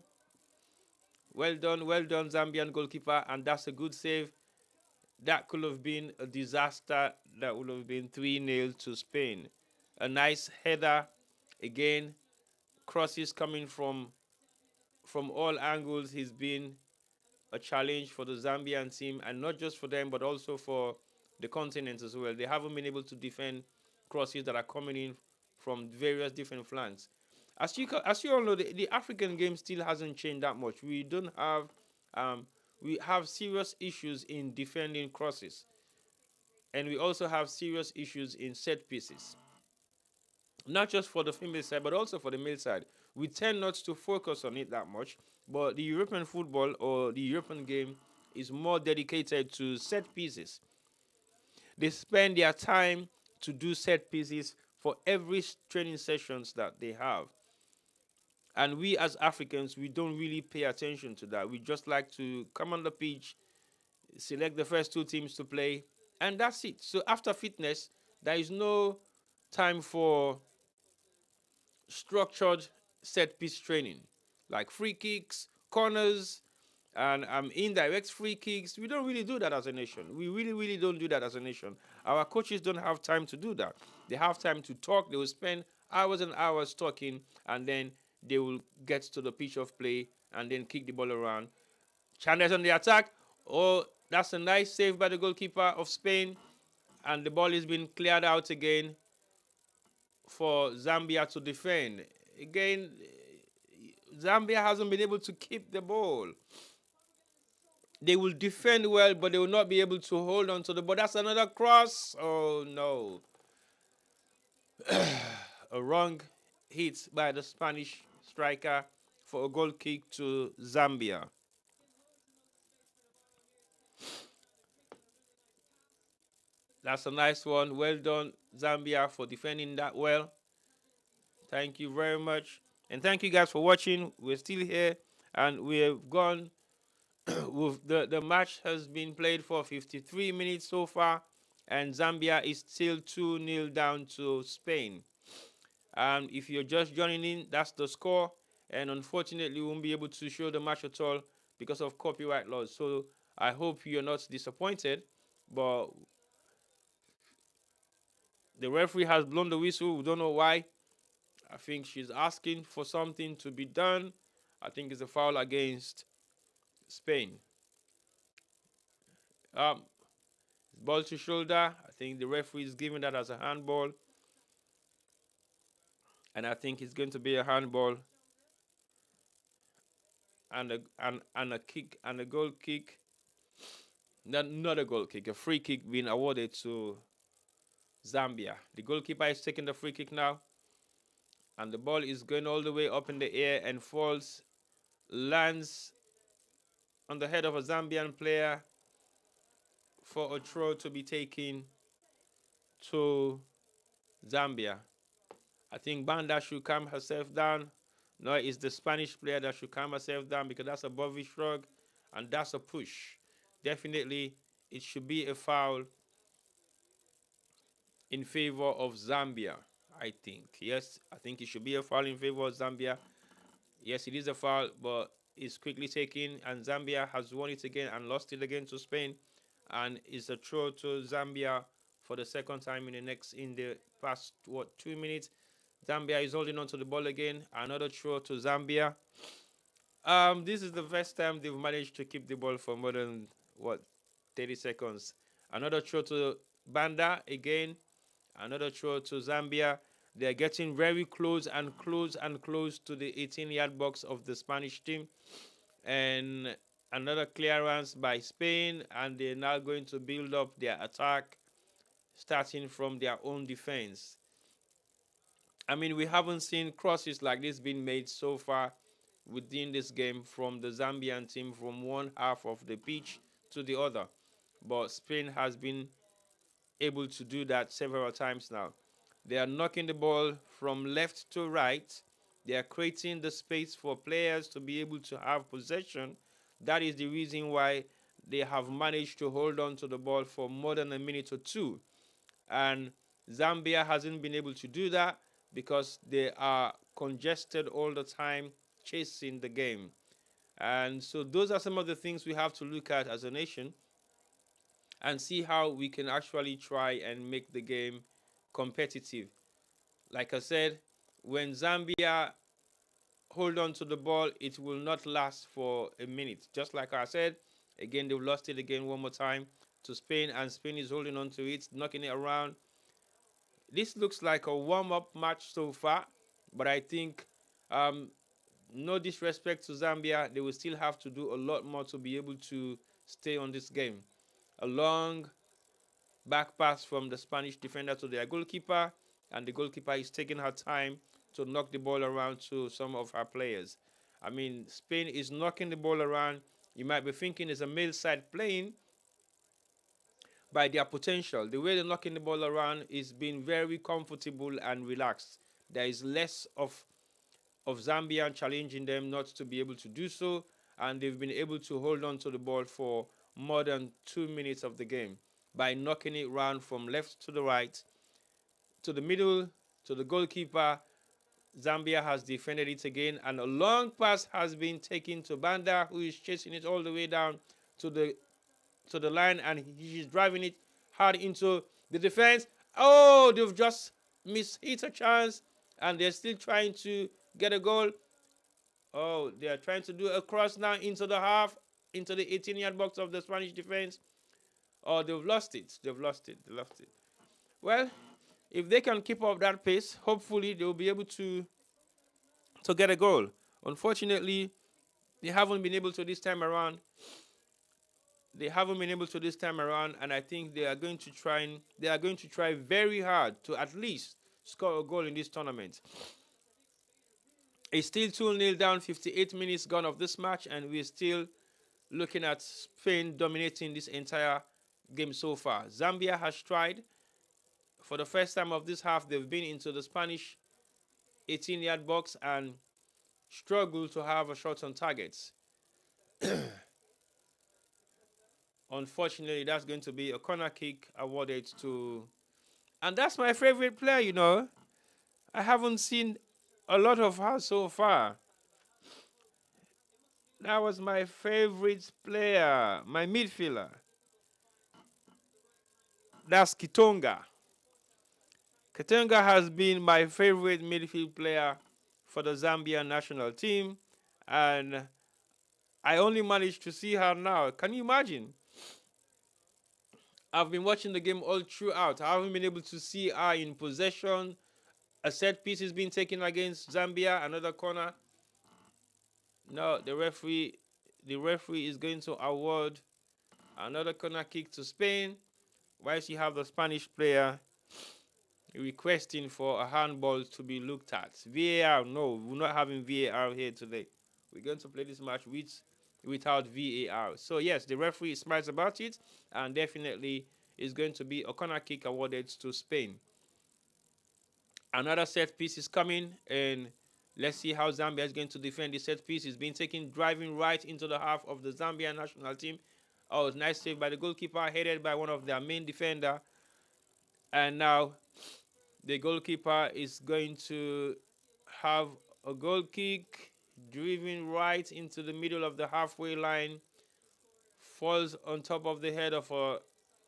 Well done, Zambian goalkeeper. And that's a good save. That could have been a disaster. That would have been 3-0 to Spain. A nice header. Again, crosses coming from all angles. He's been a challenge for the Zambian team, and not just for them, but also for the continent as well. They haven't been able to defend crosses that are coming in from various different flanks. As you all know, the African game still hasn't changed that much. We don't have we have serious issues in defending crosses, and we also have serious issues in set pieces. Not just for the female side, but also for the male side. We tend not to focus on it that much, but the European football or the European game is more dedicated to set pieces. They spend their time to do set pieces for every training sessions that they have. And we as Africans, we don't really pay attention to that. We just like to come on the pitch, select the first two teams to play, and that's it. So after fitness, there is no time for structured set piece training like free kicks, corners, and indirect free kicks. We don't really do that as a nation. We really don't do that as a nation. Our coaches don't have time to do that. They have time to talk. They will spend hours and hours talking, and then they will get to the pitch of play and then kick the ball around. Chandler's on the attack. Oh, that's a nice save by the goalkeeper of Spain, and the ball is being cleared out again for Zambia to defend. Again, Zambia hasn't been able to keep the ball. They will defend well, but they will not be able to hold on to the ball. That's another cross. Oh, no. A wrong hit by the Spanish striker for a goal kick to Zambia. That's a nice one. Well done, Zambia, for defending that well. Thank you very much. And thank you guys for watching. We're still here, and we have gone. The match has been played for 53 minutes so far, and Zambia is still 2-0 down to Spain. And if you're just joining in, that's the score. And unfortunately, we won't be able to show the match at all because of copyright laws. So I hope you're not disappointed, but the referee has blown the whistle. We don't know why. I think she's asking for something to be done. I think it's a foul against Spain. Ball to shoulder. I think the referee is giving that as a handball. And I think it's going to be a handball and a kick and a goal kick. Not a goal kick. A free kick being awarded to Zambia. The goalkeeper is taking the free kick now. And the ball is going all the way up in the air and falls, lands on the head of a Zambian player for a throw to be taken to Zambia. I think Banda should calm herself down. No, it's the Spanish player that should calm herself down because that's a body shrug and that's a push. Definitely, it should be a foul in favor of Zambia, I think. Yes, I think it should be a foul in favor of Zambia. Yes, it is a foul, but it's quickly taken, and Zambia has won it again and lost it again to Spain. And it's a throw to Zambia for the second time in the past 2 minutes. Zambia is holding on to the ball again. Another throw to Zambia. This is the first time they've managed to keep the ball for more than 30 seconds. Another throw to Banda again. Another throw to Zambia. They're getting very close and close and close to the 18-yard box of the Spanish team. And another clearance by Spain, and they're now going to build up their attack, starting from their own defense. I mean, we haven't seen crosses like this being made so far within this game from the Zambian team from one half of the pitch to the other. But Spain has been able to do that several times now. They are knocking the ball from left to right. They are creating the space for players to be able to have possession. That is the reason why they have managed to hold on to the ball for more than a minute or two. And Zambia hasn't been able to do that because they are congested all the time chasing the game. And so those are some of the things we have to look at as a nation and see how we can actually try and make the game competitive. Like I said, when Zambia hold on to the ball, it will not last for a minute. Just like I said, again, they've lost it again one more time to Spain, and Spain is holding on to it, knocking it around. This looks like a warm-up match so far, but I think no disrespect to Zambia, they will still have to do a lot more to be able to stay on this game. A long back pass from the Spanish defender to their goalkeeper, and the goalkeeper is taking her time to knock the ball around to some of her players. I mean, Spain is knocking the ball around. You might be thinking it's a male side playing by their potential. The way they're knocking the ball around is being very comfortable and relaxed. There is less of Zambia challenging them not to be able to do so, and they've been able to hold on to the ball for more than 2 minutes of the game by knocking it round from left to the right, to the middle, to the goalkeeper. Zambia has defended it again, and a long pass has been taken to Banda, who is chasing it all the way down to the line, and he's driving it hard into the defense. Oh, they've just hit a chance, and they're still trying to get a goal. Oh, they are trying to do a cross now into the half, into the 18-yard box of the Spanish defense. Oh, they've lost it. They've lost it. They lost it. Well, if they can keep up that pace, hopefully they'll be able to get a goal. Unfortunately, they haven't been able to this time around. They haven't been able to this time around, and I think they are going to try very hard to at least score a goal in this tournament. It's still 2-0 down, 58 minutes gone of this match, and we're still looking at Spain dominating this entire game so far. Zambia has tried. For the first time of this half, they've been into the Spanish 18-yard box and struggled to have a shot on targets. Unfortunately, that's going to be a corner kick awarded to... And that's my favorite player, you know. I haven't seen a lot of her so far. That was my favorite player, my midfielder. That's Kitonga. Kitonga has been my favorite midfield player for the Zambian national team, and I only managed to see her now. Can you imagine? I've been watching the game all throughout. I haven't been able to see her in possession. A set piece is being taken against Zambia, another corner. No, the referee is going to award Another corner kick to Spain. Whilst you have the Spanish player requesting for a handball to be looked at. VAR, no, we're not having VAR here today. We're going to play this match without VAR. So yes, the referee is smart about it, and definitely is going to be a corner kick awarded to Spain. Another set piece is coming, and let's see how Zambia is going to defend the set piece. It's been taken driving right into the half of the Zambian national team. Oh, nice save by the goalkeeper, headed by one of their main defender. And now the goalkeeper is going to have a goal kick driven right into the middle of the halfway line. Falls on top of the head of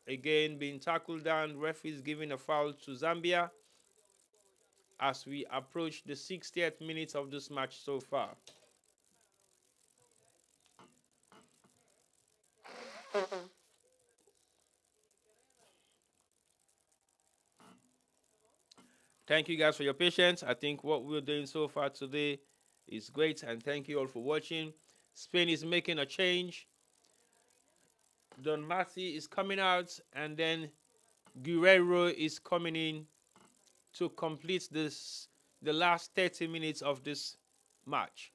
again being tackled down. Referees giving a foul to Zambia as we approach the 60th minute of this match so far. Thank you guys for your patience. I think what we're doing so far today is great, and thank you all for watching. Spain is making a change. Don Mati is coming out, and then Guerrero is coming in to complete the last 30 minutes of this match.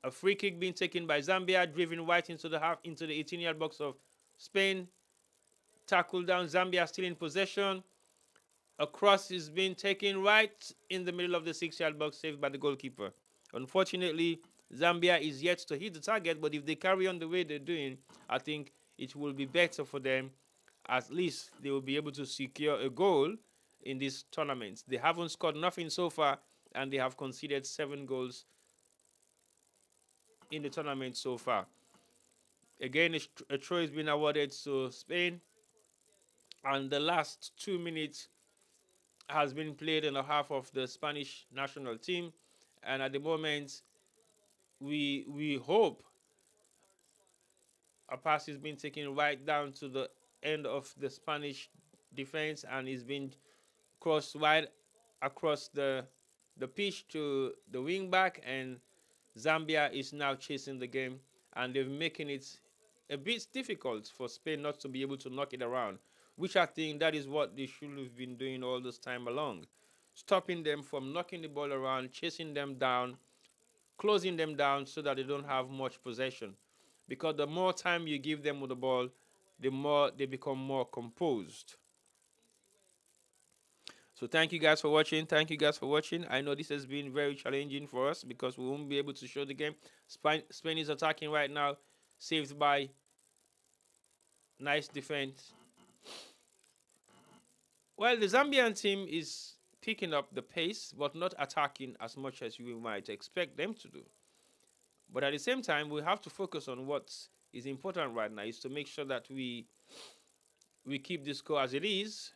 A free kick being taken by Zambia, driven right into the 18-yard box of Spain. Tackled down, Zambia still in possession. A cross is being taken right in the middle of the 6-yard box, saved by the goalkeeper. Unfortunately, Zambia is yet to hit the target, but if they carry on the way they're doing, I think it will be better for them. At least they will be able to secure a goal in this tournament. They haven't scored nothing so far, and they have conceded 7 goals in the tournament so far. Again, a throw has been awarded to Spain, and the last 2 minutes has been played in the half of the Spanish national team, and at the moment we hope a pass is being taken right down to the end of the Spanish defense, and is being crossed right across the pitch to the wing back, and Zambia is now chasing the game, and they're making it a bit difficult for Spain not to be able to knock it around, which I think that is what they should have been doing all this time along. Stopping them from knocking the ball around, chasing them down, closing them down so that they don't have much possession. Because the more time you give them with the ball, the more they become more composed. So thank you guys for watching. Thank you guys for watching. I know this has been very challenging for us because we won't be able to show the game. Spain is attacking right now, saved by nice defense. Well, the Zambian team is picking up the pace, but not attacking as much as you might expect them to do. But at the same time, we have to focus on what is important right now, is to make sure that we keep the score as it is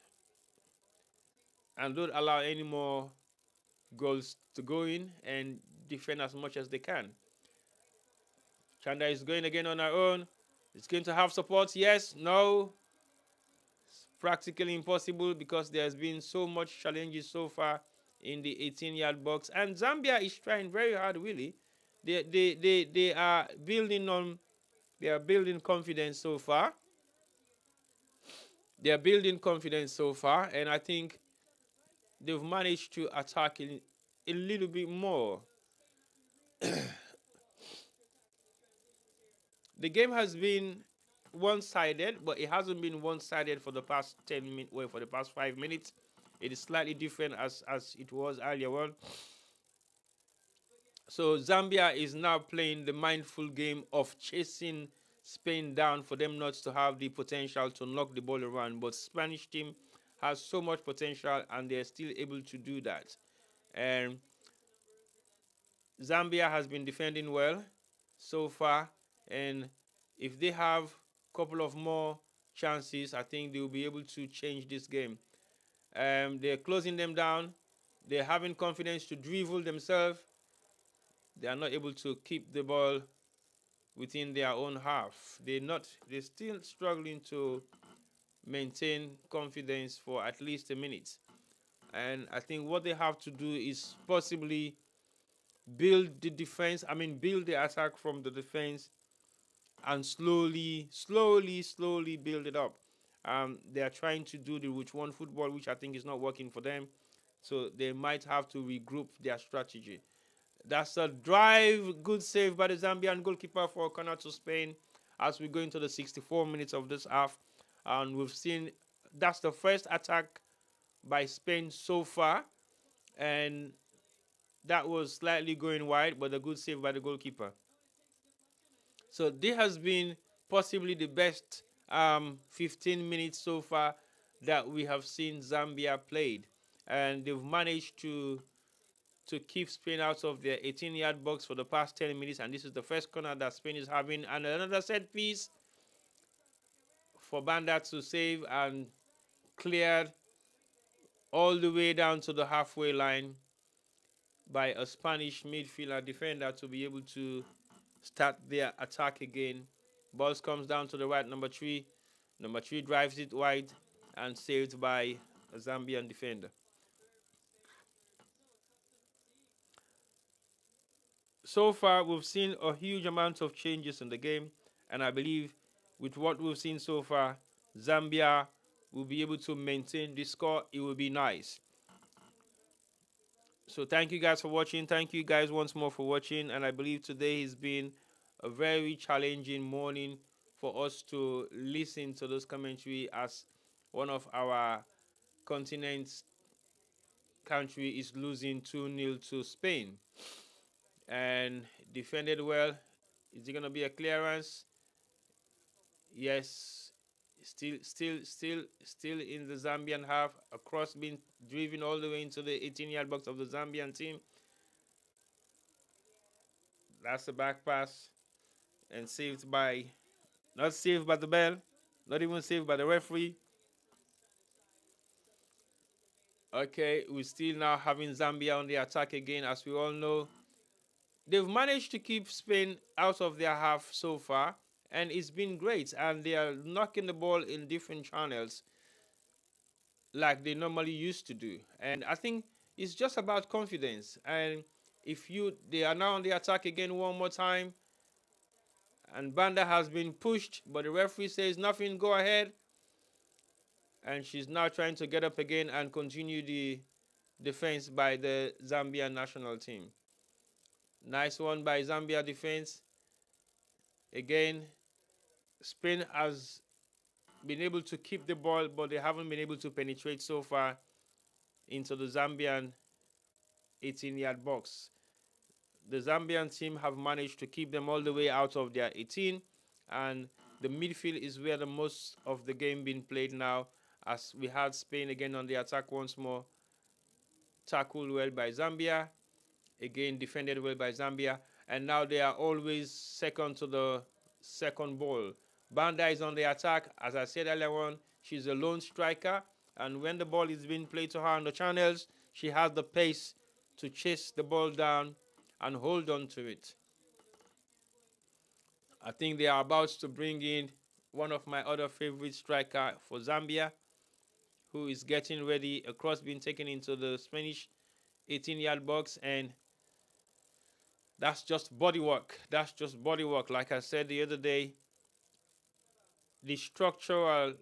and don't allow any more goals to go in, and defend as much as they can. Chanda is going again on her own. It's going to have support. Yes, no. It's practically impossible because there's been so much challenges so far in the 18-yard box. And Zambia is trying very hard, really. They are building confidence so far. They are building confidence so far, and I think they've managed to attack a little bit more. The game has been one-sided, but it hasn't been one-sided for the past 10 minutes. Well, for the past 5 minutes, it is slightly different as it was earlier on. So Zambia is now playing the mindful game of chasing Spain down for them not to have the potential to knock the ball around. But Spanish team has so much potential, and they're still able to do that. And Zambia has been defending well so far, and if they have a couple of more chances, I think they will be able to change this game. They're closing them down. They're having confidence to dribble themselves. They are not able to keep the ball within their own half. They're still struggling to maintain confidence for at least a minute. And I think what they have to do is possibly build the attack from the defense and slowly build it up. They are trying to do the route one football, which I think is not working for them. So they might have to regroup their strategy. That's a drive, good save by the Zambian goalkeeper for a corner to Spain as we go into the 64 minutes of this half. And we've seen that's the first attack by Spain so far. And that was slightly going wide, but a good save by the goalkeeper. So this has been possibly the best 15 minutes so far that we have seen Zambia played. And they've managed to keep Spain out of their 18-yard box for the past 10 minutes. And this is the first corner that Spain is having. And another set piece for Banda to save and cleared all the way down to the halfway line by a Spanish midfielder defender to be able to start their attack again. Balls comes down to the right, number 3. Number 3 drives it wide and saved by a Zambian defender. So far, we've seen a huge amount of changes in the game, and I believe with what we've seen so far, Zambia will be able to maintain the score. It will be nice. So thank you guys for watching. Thank you guys once more for watching, and I believe today has been a very challenging morning for us to listen to those commentary as one of our continent's country is losing 2-0 to Spain. And defended well. Is it gonna be a clearance? Yes. Still in the Zambian half. A cross being driven all the way into the 18-yard box of the Zambian team. That's the back pass. And saved by, not saved by the bell, not even saved by the referee. Okay, we're still now having Zambia on the attack again. As we all know, they've managed to keep Spain out of their half so far, and it's been great. And they are knocking the ball in different channels like they normally used to do. And I think it's just about confidence. And if they are now on the attack again one more time, and Banda has been pushed, but the referee says nothing, go ahead. And she's now trying to get up again and continue the defense by the Zambian national team. Nice one by Zambia defense. Again, Spain has been able to keep the ball, but they haven't been able to penetrate so far into the Zambian 18-yard box. The Zambian team have managed to keep them all the way out of their 18, and the midfield is where the most of the game being played now, as we had Spain again on the attack once more. Tackled well by Zambia, again defended well by Zambia, and now they are always second to the second ball. Banda is on the attack. As I said earlier on, she's a lone striker, and when the ball is being played to her on the channels, she has the pace to chase the ball down and hold on to it. I think they are about to bring in one of my other favorite striker for Zambia, who is getting ready. A cross being taken into the Spanish 18-yard box, and that's just body work. That's just body work. Like I said the other day, the structural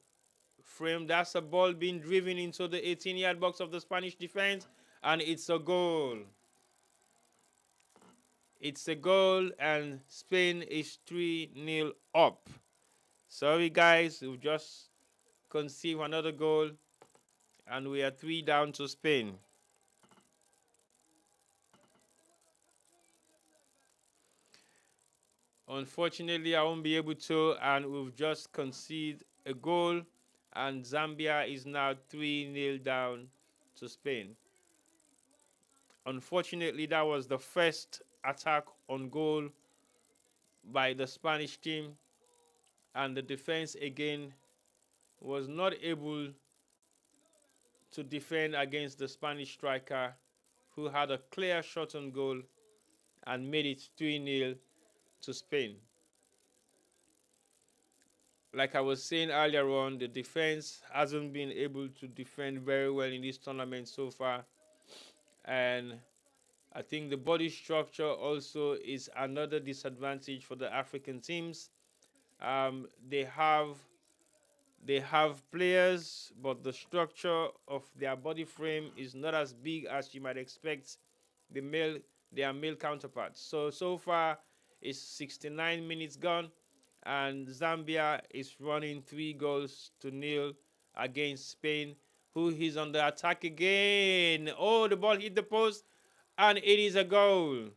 frame, that's a ball being driven into the 18-yard box of the Spanish defense, and it's a goal. It's a goal, and Spain is 3-0 up. Sorry, guys, we've just conceded another goal, and we are 3 down to Spain. Unfortunately, I won't be able to, and we've just conceded a goal, and Zambia is now 3-0 down to Spain. Unfortunately, that was the first attack on goal by the Spanish team, and the defense again was not able to defend against the Spanish striker, who had a clear shot on goal and made it 3-0 to Spain. Like I was saying earlier on, the defense hasn't been able to defend very well in this tournament so far, and I think the body structure also is another disadvantage for the African teams, They have players, but the structure of their body frame is not as big as you might expect the male their male counterparts. So far, it's 69 minutes gone, and Zambia is running 3 goals to nil against Spain, who is on the attack again. Oh, the ball hit the post, and it is a goal.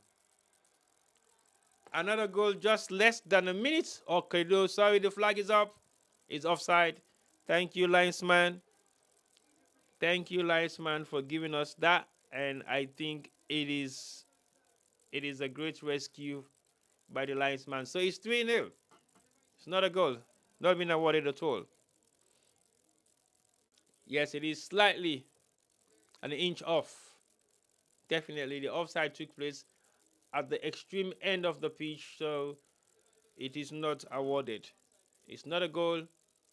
Another goal just less than a minute. Okay, no, sorry, the flag is up. It's offside. Thank you, linesman. Thank you, linesman, for giving us that. And I think it is a great rescue by the linesman. So it's 3-0. It's not a goal. Not been awarded at all. Yes, it is slightly an inch off. Definitely, the offside took place at the extreme end of the pitch, so it is not awarded. It's not a goal.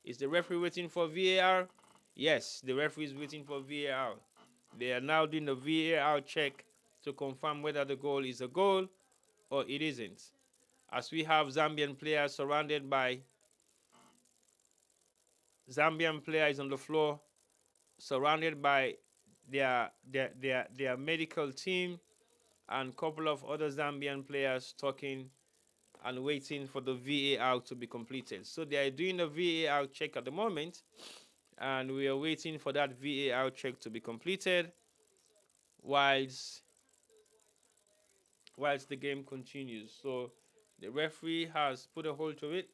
Is the referee waiting for VAR? Yes, the referee is waiting for VAR. They are now doing the VAR check to confirm whether the goal is a goal or it isn't. As we have Zambian players surrounded by Zambian players on the floor, surrounded by their medical team and a couple of other Zambian players talking and waiting for the VAR to be completed. So they are doing a VAR check at the moment, and we are waiting for that VAR check to be completed whilst the game continues. So the referee has put a hold to it.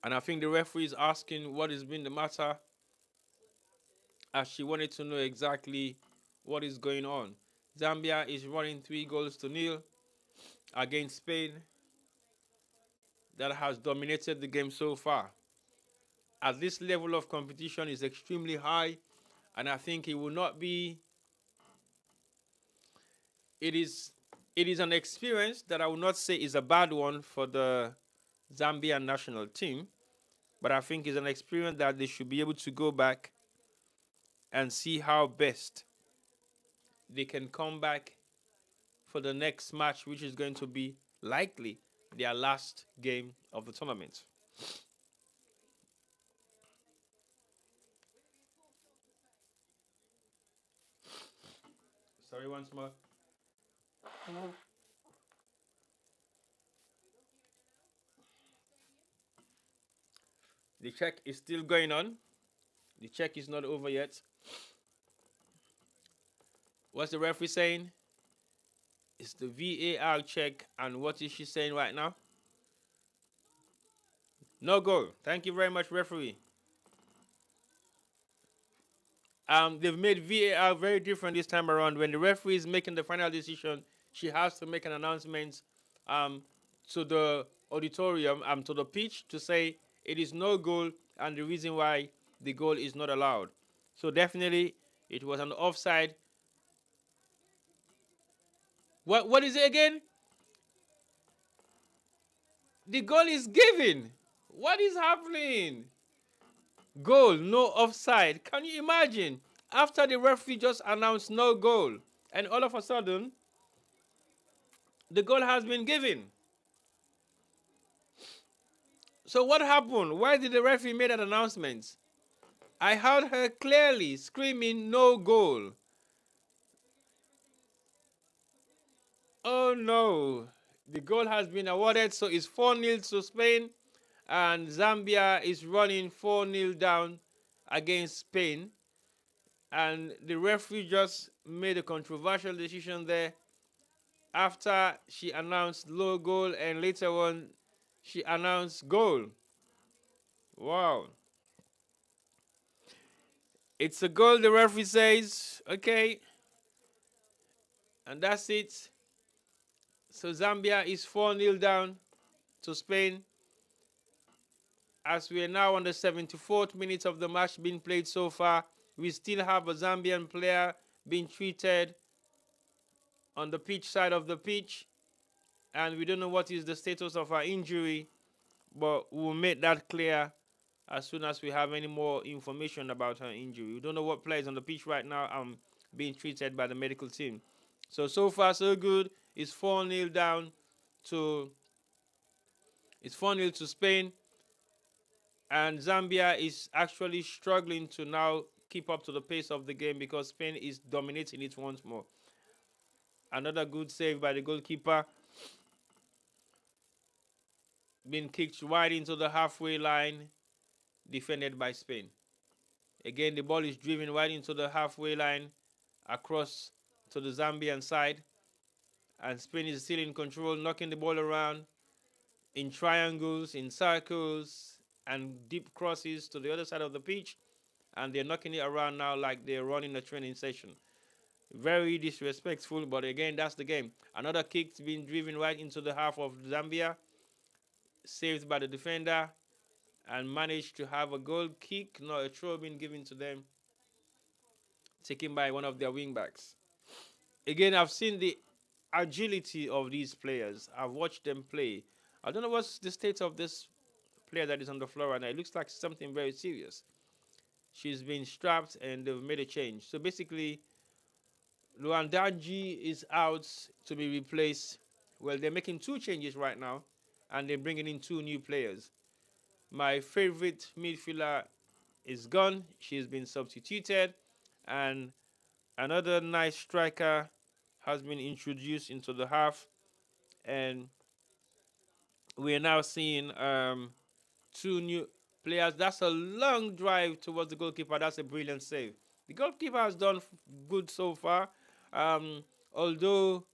And I think the referee is asking what has been the matter, as she wanted to know exactly what is going on. Zambia is running 3 goals to nil against Spain, that has dominated the game so far. At this level of competition is extremely high, and I think it will not be. It is an experience that I will not say is a bad one for the Zambian national team, but I think it's an experience that they should be able to go back and see how best they can come back for the next match, which is going to be likely their last game of the tournament. Sorry, once more. The check is still going on. The check is not over yet. What's the referee saying? It's the VAR check, and what is she saying right now? No goal. Thank you very much, referee. They've made VAR very different this time around. When the referee is making the final decision, she has to make an announcement um, to the auditorium, to the pitch, to say it is no goal and the reason why the goal is not allowed. So definitely, it was an offside. What is it again? The goal is given. What is happening? Goal, no offside. Can you imagine? After the referee just announced no goal, and all of a sudden, the goal has been given. So what happened? Why did the referee make that announcement? I heard her clearly screaming no goal. Oh no. The goal has been awarded, so it's 4-0 to Spain, and Zambia is running 4-0 down against Spain. And the referee just made a controversial decision there after she announced low goal, and later on she announced goal. Wow. It's a goal, the referee says. Okay. And that's it. So Zambia is 4-0 down to Spain. As we are now on the 74th minute of the match being played so far, we still have a Zambian player being treated on the pitch side of the pitch, and we don't know what is the status of her injury, but we'll make that clear as soon as we have any more information about her injury. We don't know what player is on the pitch right now being treated by the medical team. So far so good. It's 4-0 down to it's 4-0 to Spain, and Zambia is actually struggling to now keep up to the pace of the game because Spain is dominating it once more. Another good save by the goalkeeper, being kicked wide into the halfway line, defended by Spain. Again, the ball is driven wide into the halfway line across to the Zambian side, and Spain is still in control, knocking the ball around in triangles, in circles, and deep crosses to the other side of the pitch, and they're knocking it around now like they're running a training session. Very disrespectful, but again, that's the game. Another kick being driven right into the half of Zambia, saved by the defender, and managed to have a goal kick, not a throw being given to them, taken by one of their wingbacks. Again, I've seen the agility of these players. I've watched them play. I don't know what's the state of this player that is on the floor right now. It looks like something very serious. She's been strapped and they've made a change. So basically, Luandaji is out to be replaced. Well, they're making two changes right now, and they're bringing in two new players. My favorite midfielder is gone. She's been substituted, and another nice striker has been introduced into the half, and we are now seeing two new players. That's a long drive towards the goalkeeper. That's a brilliant save. The goalkeeper has done good so far. Although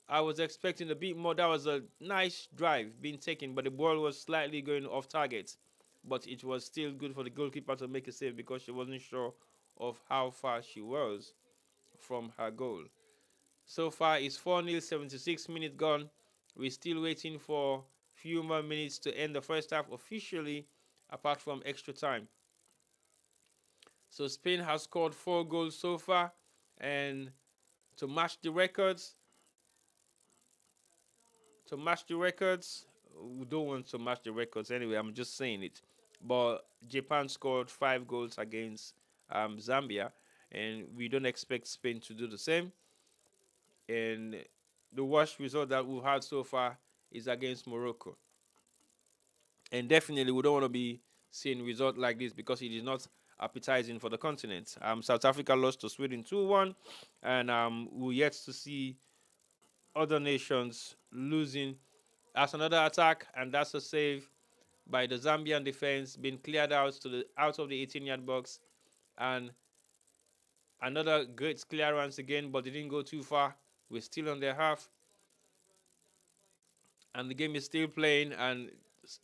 I was expecting a bit more, that was a nice drive being taken, but the ball was slightly going off target. But it was still good for the goalkeeper to make a save because she wasn't sure of how far she was from her goal. So far, it's 4-0, 76 minutes gone. We're still waiting for a few more minutes to end the first half officially, apart from extra time. So Spain has scored 4 goals so far, and to match the records, we don't want to match the records anyway. I'm just saying it. But Japan scored 5 goals against Zambia, and we don't expect Spain to do the same. And the worst result that we've had so far is against Morocco. And definitely, we don't want to be seeing result like this because it is not appetizing for the continent. South Africa lost to Sweden 2-1, and we're yet to see other nations losing. That's another attack, and that's a save by the Zambian defense, being cleared out of the 18-yard box, and another great clearance again, but it didn't go too far. We're still on their half, and the game is still playing, and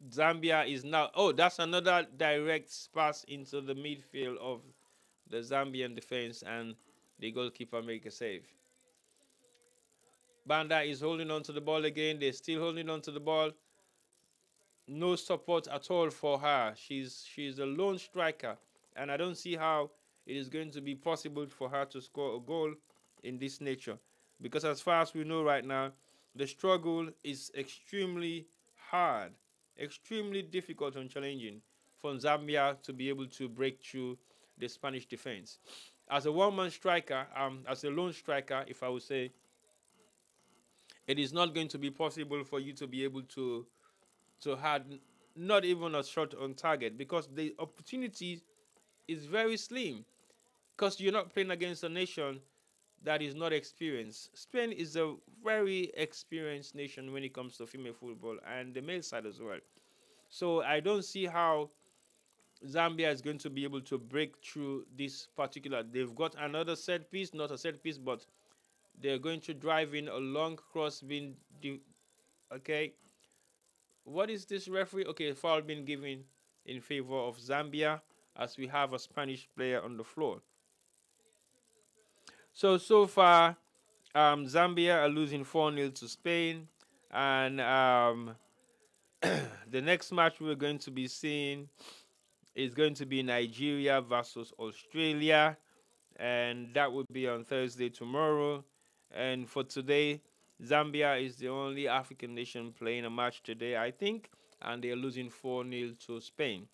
Zambia is now. Oh, that's another direct pass into the midfield of the Zambian defense, and the goalkeeper make a save. Banda is holding on to the ball again. They're still holding on to the ball. No support at all for her. She's a lone striker, and I don't see how it is going to be possible for her to score a goal in this nature, because as far as we know right now, the struggle is extremely hard, extremely difficult and challenging for Zambia to be able to break through the Spanish defense. As a one-man striker, as a lone striker, if I would say, it is not going to be possible for you to be able to have not even a shot on target, because the opportunity is very slim, because you're not playing against a nation that is not experienced. Spain is a very experienced nation when it comes to female football, and the male side as well. So I don't see how Zambia is going to be able to break through this particular. They've got another set piece, not a set piece, but they're going to drive in a long cross being okay. What is this, referee? Okay, foul being given in favor of Zambia, as we have a Spanish player on the floor. So far, Zambia are losing 4-0 to Spain, and the next match we're going to be seeing is going to be Nigeria versus Australia, and that will be on Thursday tomorrow. And for today, Zambia is the only African nation playing a match today, I think, and they are losing 4-0 to Spain.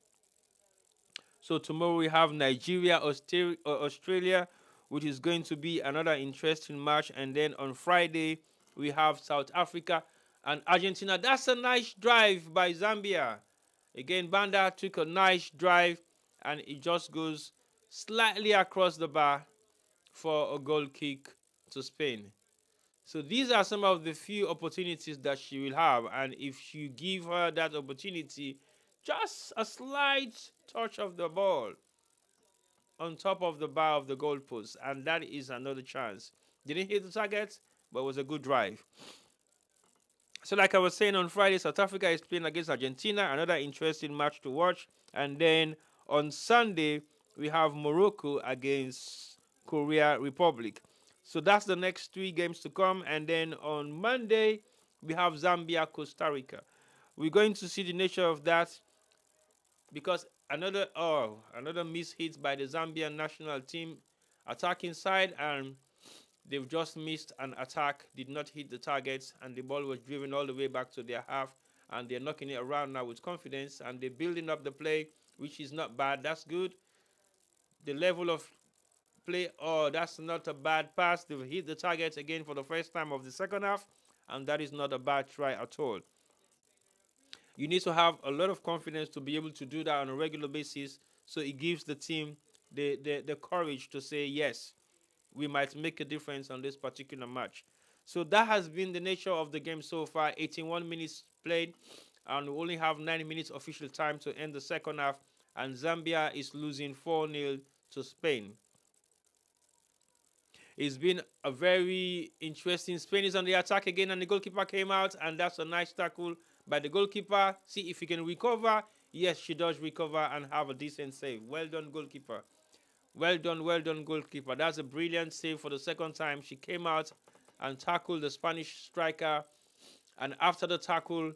So tomorrow we have Nigeria, Australia, which is going to be another interesting match. And then on Friday, we have South Africa and Argentina. That's a nice drive by Zambia. Again, Banda took a nice drive, and it just goes slightly across the bar for a goal kick to Spain. So these are some of the few opportunities that she will have, and if you give her that opportunity, just a slight touch of the ball on top of the bar of the goalpost, and that is another chance. Didn't hit the target, but it was a good drive. So like I was saying, on Friday, South Africa is playing against Argentina, another interesting match to watch. And then on Sunday, we have Morocco against Korea Republic. So that's the next 3 games to come. And then on Monday, we have Zambia, Costa Rica. We're going to see the nature of that, because another miss hit by the Zambian national team attacking side, and they've just missed an attack, did not hit the targets, and the ball was driven all the way back to their half, and they're knocking it around now with confidence, and they're building up the play, which is not bad. That's good. The level of play, that's not a bad pass. They've hit the target again for the first time of the second half, and that is not a bad try at all. You need to have a lot of confidence to be able to do that on a regular basis, so it gives the team the courage to say, yes, we might make a difference on this particular match. So that has been the nature of the game so far. 81 minutes played, and we only have 9 minutes official time to end the second half, and Zambia is losing 4-0 to Spain. It's been a very interesting. Spain is on the attack again, and the goalkeeper came out, and that's a nice tackle by the goalkeeper. See if he can recover. Yes, she does recover and have a decent save. Well done, goalkeeper. Well done, goalkeeper. That's a brilliant save for the second time. She came out and tackled the Spanish striker, and after the tackle,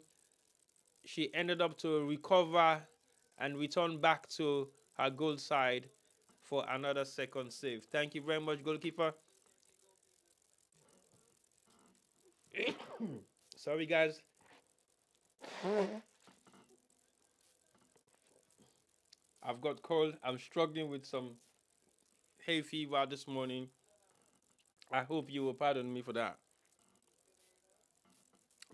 she ended up to recover and return back to her goal side for another second save. Thank you very much, goalkeeper. Sorry, guys. I've got cold. I'm struggling with some hay fever this morning. I hope you will pardon me for that.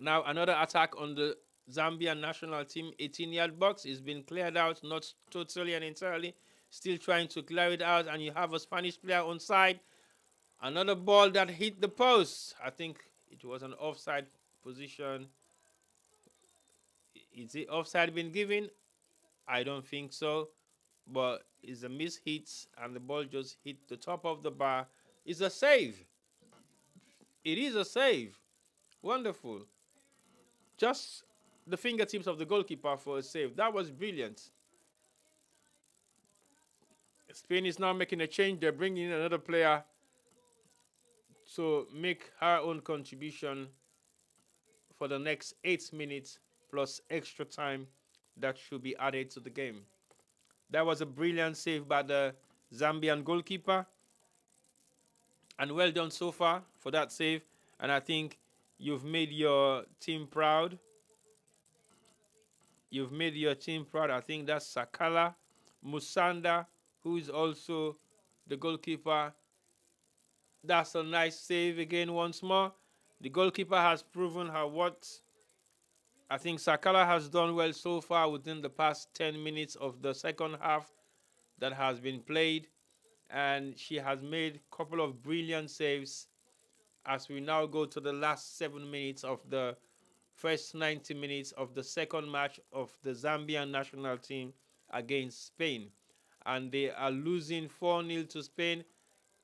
Now, another attack on the Zambian national team 18-yard box is being cleared out, not totally and entirely. Still trying to clear it out, and you have a Spanish player on side. Another ball that hit the post. I think it was an offside position. Is it offside been given? I don't think so. But it's a miss hit, and the ball just hit the top of the bar. It's a save. It is a save. Wonderful. Just the fingertips of the goalkeeper for a save. That was brilliant. Spain is now making a change. They're bringing in another player to make her own contribution for the next 8 minutes plus extra time that should be added to the game. That was a brilliant save by the Zambian goalkeeper. And well done so far for that save. And I think you've made your team proud. You've made your team proud. I think that's Sakala Musanda, who is also the goalkeeper. That's a nice save again once more. The goalkeeper has proven her worth. I think Sakala has done well so far within the past 10 minutes of the second half that has been played. And she has made a couple of brilliant saves as we now go to the last 7 minutes of the first 90 minutes of the second match of the Zambian national team against Spain. And they are losing 4-0 to Spain.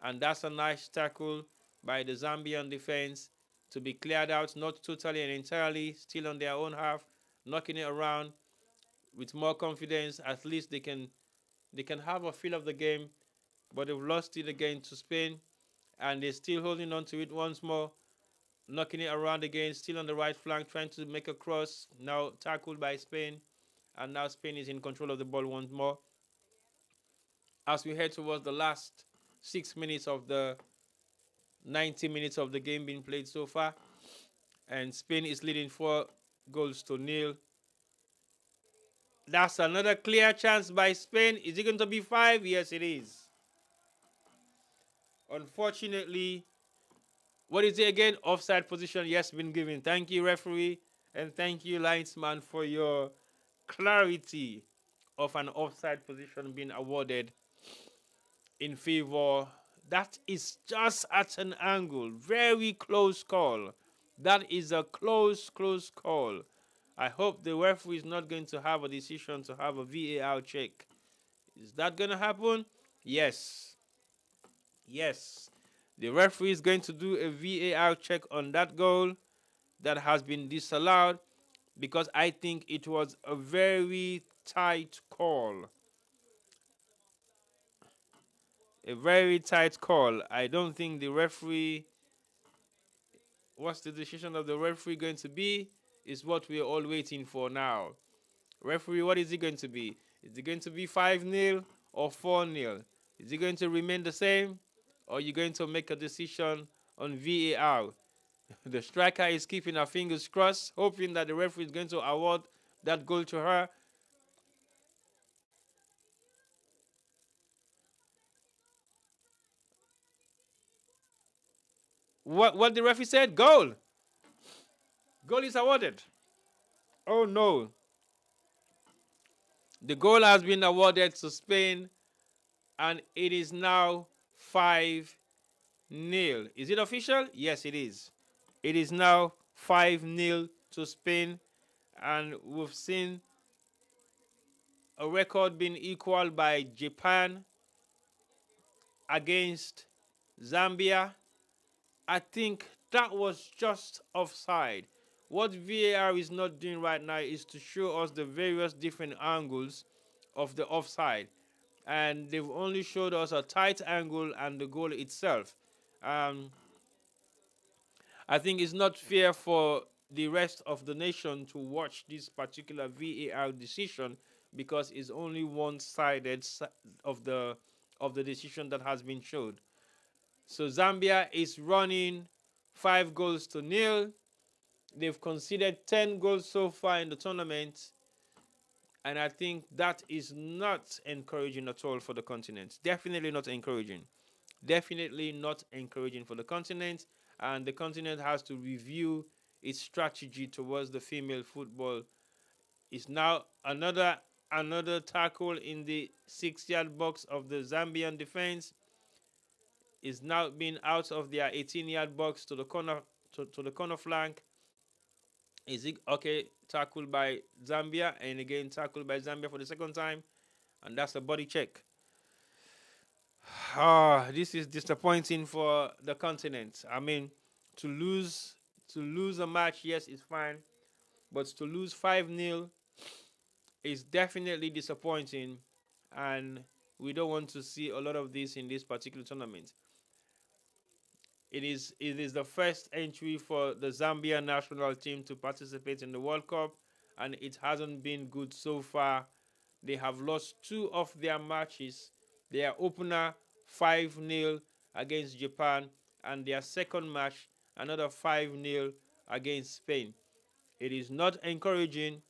And that's a nice tackle by the Zambian defense to be cleared out, not totally and entirely, still on their own half, knocking it around with more confidence. At least they can have a feel of the game, but they've lost it again to Spain, and they're still holding on to it once more, knocking it around again, still on the right flank, trying to make a cross, now tackled by Spain, and now Spain is in control of the ball once more. As we head towards the last 6 minutes of the 90 minutes of the game being played so far, and Spain is leading 4-0. That's another clear chance by Spain. Is it going to be 5? Yes, it is. Unfortunately, what is it again? Offside position, yes, been given. Thank you, referee, and thank you, linesman, for your clarity of an offside position being awarded in favor. That is just at an angle. Very close call. That is a close call. I hope the referee is not going to have a decision to have a VAR check. Is that going to happen? Yes. Yes. The referee is going to do a VAR check on that goal that has been disallowed because I think it was a very tight call. A very tight call. I don't think the referee, what's the decision of the referee going to be, is what we're all waiting for now. Referee, what is it going to be? Is it going to be 5-0 or 4-0? Is it going to remain the same? Or are you going to make a decision on VAR? The striker is keeping her fingers crossed, hoping that the referee is going to award that goal to her. What the referee said? Goal. Goal is awarded. Oh no. The goal has been awarded to Spain, and it is now 5-0. Is it official? Yes, it is. It is now 5-0 to Spain, and we've seen a record being equaled by Japan against Zambia. I think that was just offside. What VAR is not doing right now is to show us the various different angles of the offside. And they've only showed us a tight angle and the goal itself. Um, I think it's not fair for the rest of the nation to watch this particular VAR decision because it's only one-sided of the decision that has been showed. So Zambia is running 5-0. They've conceded 10 goals so far in the tournament, and I think that is not encouraging at all for the continent. Definitely not encouraging. Definitely not encouraging for the continent, and the continent has to review its strategy towards the female football. It's now another tackle in the 6-yard box of the Zambian defense. Is now being out of their 18-yard box to the corner flank. Is it okay? Tackled by Zambia, and again tackled by Zambia for the second time, and that's a body check. This is disappointing for the continent. I mean, to lose a match, yes, it's fine, but to lose 5-0 is definitely disappointing, and we don't want to see a lot of this in this particular tournament. It is the first entry for the Zambia national team to participate in the World Cup, and it hasn't been good so far. They have lost 2 of their matches. Their opener 5-0 against Japan, and their second match another 5-0 against Spain. It is not encouraging.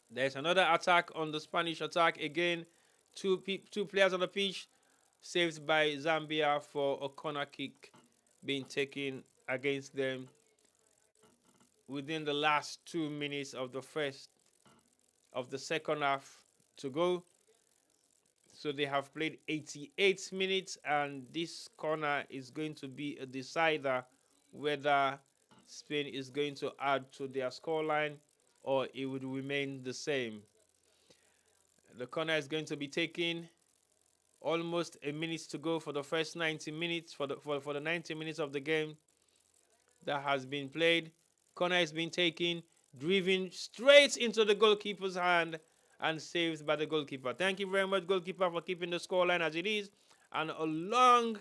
There's another attack on the Spanish attack again. Two players on the pitch, saved by Zambia for a corner kick being taken against them within the last 2 minutes of the second half to go. So they have played 88 minutes, and this corner is going to be a decider whether Spain is going to add to their scoreline or it would remain the same. The corner is going to be taken. Almost a minute to go for the first 90 minutes, for the 90 minutes of the game that has been played. Corner is being taken, driven straight into the goalkeeper's hand, and saved by the goalkeeper. Thank you very much, goalkeeper, for keeping the scoreline as it is. And a long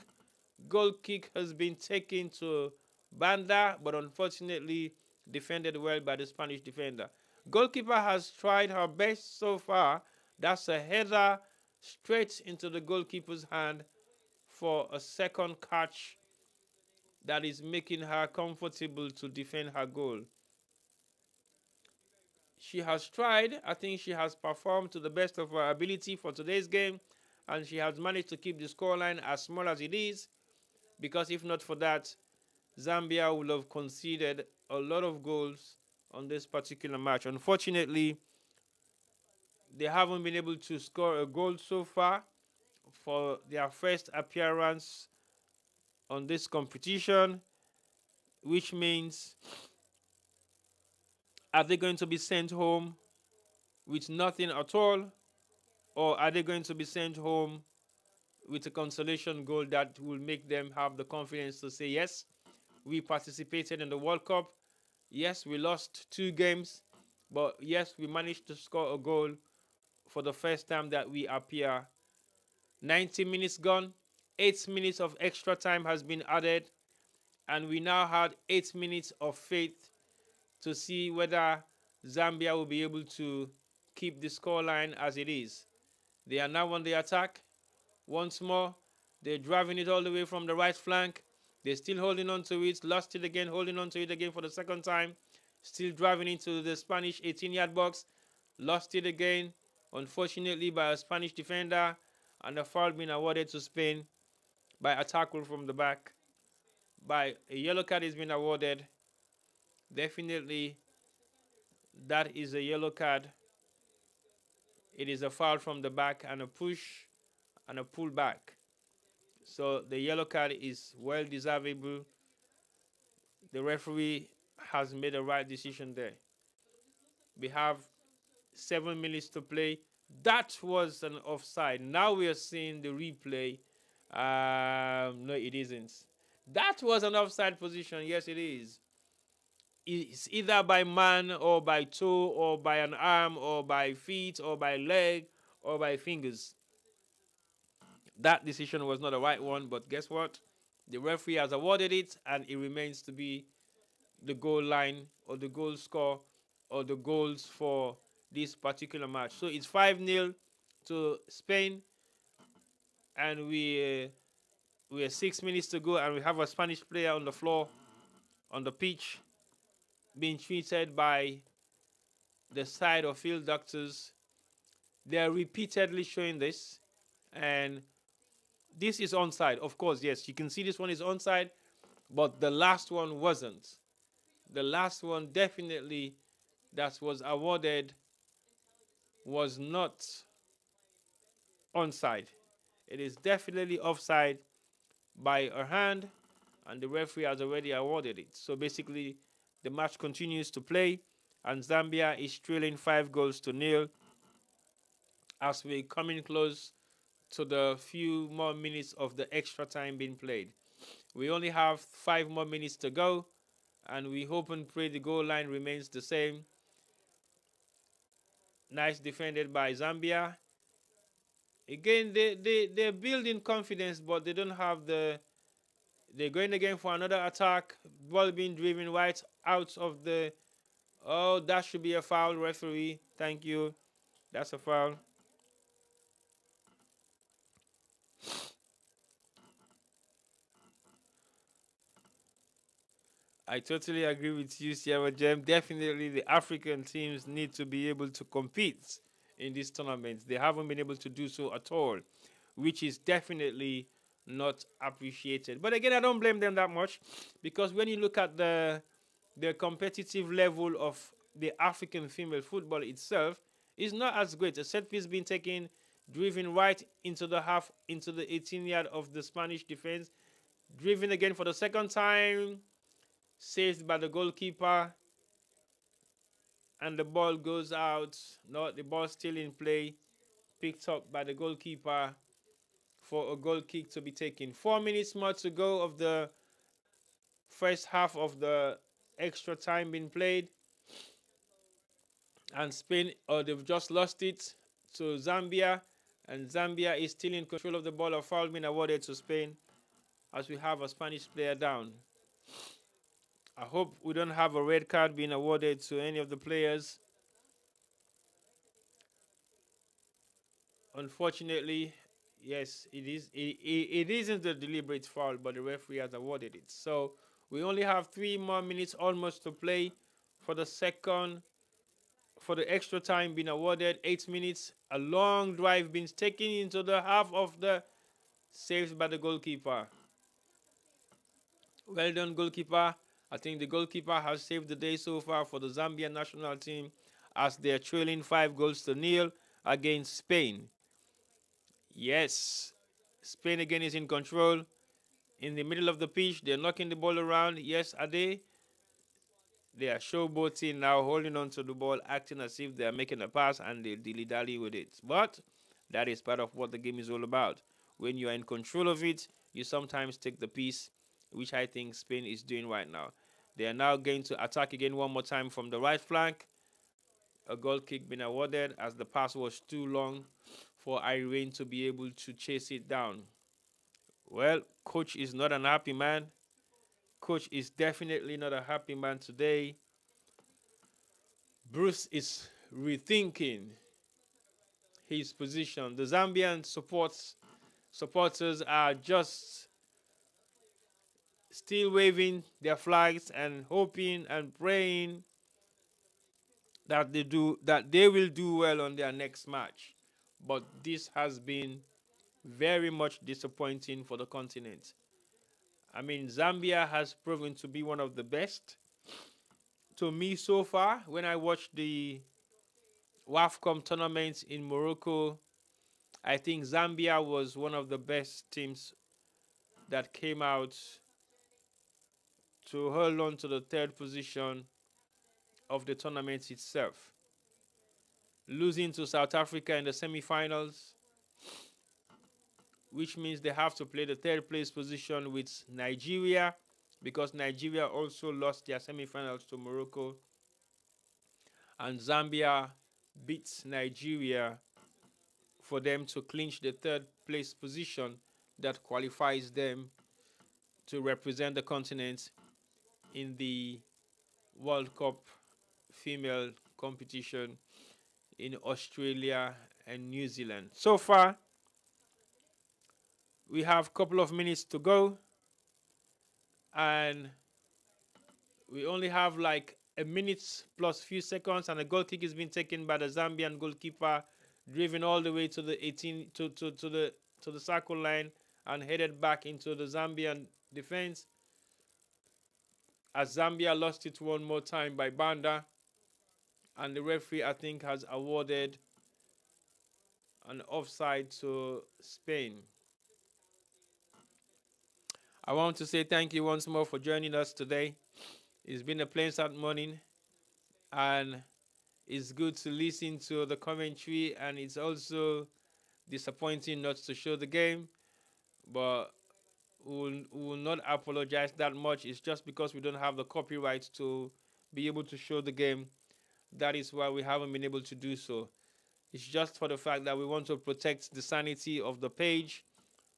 goal kick has been taken to Banda, but unfortunately defended well by the Spanish defender. Goalkeeper has tried her best so far. That's a header straight into the goalkeeper's hand for a second catch that is making her comfortable to defend her goal. She has tried. I think she has performed to the best of her ability for today's game, and she has managed to keep the scoreline as small as it is, because if not for that, Zambia would have conceded a lot of goals on this particular match. Unfortunately, they haven't been able to score a goal so far for their first appearance on this competition, which means, are they going to be sent home with nothing at all, or are they going to be sent home with a consolation goal that will make them have the confidence to say, yes, we participated in the World Cup. Yes, we lost 2 games, but yes, we managed to score a goal for the first time that we appear. 90 minutes gone, 8 minutes of extra time has been added, and we now had 8 minutes of faith to see whether Zambia will be able to keep the scoreline as it is. They are now on the attack. Once more, they're driving it all the way from the right flank. They're still holding on to it. Lost it again, holding on to it again for the second time. Still driving into the Spanish 18-yard box. Lost it again, unfortunately, by a Spanish defender. And a foul being awarded to Spain by a tackle from the back. By a yellow card is being awarded. Definitely, that is a yellow card. It is a foul from the back and a push and a pull back. So the yellow card is well deservable. The referee has made a right decision there. We have 7 minutes to play. That was an offside. Now we are seeing the replay. No, it isn't. That was an offside position. Yes, it is. It's either by man or by toe or by an arm or by feet or by leg or by fingers. That decision was not the right one, but guess what? The referee has awarded it, and it remains to be the goal line or the goal score or the goals for this particular match. So it's 5-0 to Spain, and we have 6 minutes to go, and we have a Spanish player on the floor, on the pitch, being treated by the side of field doctors. They are repeatedly showing this, and this is onside. Of course, yes, you can see this one is onside, but the last one wasn't. The last one definitely that was awarded was not onside. It is definitely offside by a hand, and the referee has already awarded it. So basically, the match continues to play, and Zambia is trailing 5-0 as we coming close to the few more minutes of the extra time being played. We only have 5 more minutes to go, and we hope and pray the goal line remains the same. Nice defended by Zambia. Again, they're building confidence, but they don't have the... They're going again for another attack. Ball being driven right out of the... Oh, that should be a foul, referee. Thank you. That's a foul. I totally agree with you, Sierra Gem. Definitely, the African teams need to be able to compete in these tournaments. They haven't been able to do so at all, which is definitely not appreciated. But again, I don't blame them that much, because when you look at the competitive level of the African female football itself, is not as great. A set piece being taken, driven right into the half, into the 18-yard of the Spanish defense, driven again for the second time, saved by the goalkeeper, and the ball goes out. No, the ball still in play, picked up by the goalkeeper for a goal kick to be taken. 4 minutes more to go of the first half of the extra time being played, and Spain, they've just lost it to Zambia, and Zambia is still in control of the ball. A foul being awarded to Spain as we have a Spanish player down. I hope we don't have a red card being awarded to any of the players. Unfortunately, yes, it isn't a deliberate foul, but the referee has awarded it. So we only have 3 more minutes almost to play for the second for the extra time being awarded. 8 minutes. A long drive being taken into the half of the saved by the goalkeeper. Well done, goalkeeper. I think the goalkeeper has saved the day so far for the Zambian national team as they're trailing 5-0 against Spain. Yes, Spain again is in control. In the middle of the pitch, they're knocking the ball around. Yes, are they? They are showboating now, holding on to the ball, acting as if they are making a pass and they dilly-dally with it. But that is part of what the game is all about. When you are in control of it, you sometimes take the piece, which I think Spain is doing right now. They are now going to attack again one more time from the right flank. A goal kick being awarded as the pass was too long for Irene to be able to chase it down. Well, coach is not an happy man. Coach is definitely not a happy man today. Bruce is rethinking his position. The Zambian supporters are just still waving their flags and hoping and praying that they will do well on their next match. But this has been very much disappointing for the continent. I mean, Zambia has proven to be one of the best to me so far. When I watched the WAFCON tournament in Morocco, I think Zambia was one of the best teams that came out to hold on to the third position of the tournament itself. Losing to South Africa in the semi-finals, which means they have to play the third place position with Nigeria, because Nigeria also lost their semi-finals to Morocco, and Zambia beats Nigeria for them to clinch the third place position that qualifies them to represent the continent in the World Cup female competition in Australia and New Zealand. So far, we have a couple of minutes to go, and we only have like a minute plus few seconds, and a goal kick is being taken by the Zambian goalkeeper, driven all the way to the 18 to the circle line and headed back into the Zambian defense, as Zambia lost it one more time by Banda, and the referee, I think, has awarded an offside to Spain. I want to say thank you once more for joining us today. It's been a pleasant morning, and it's good to listen to the commentary, and it's also disappointing not to show the game, but we will not apologize that much. It's just because we don't have the copyright to be able to show the game. That is why we haven't been able to do so. It's just for the fact that we want to protect the sanity of the page.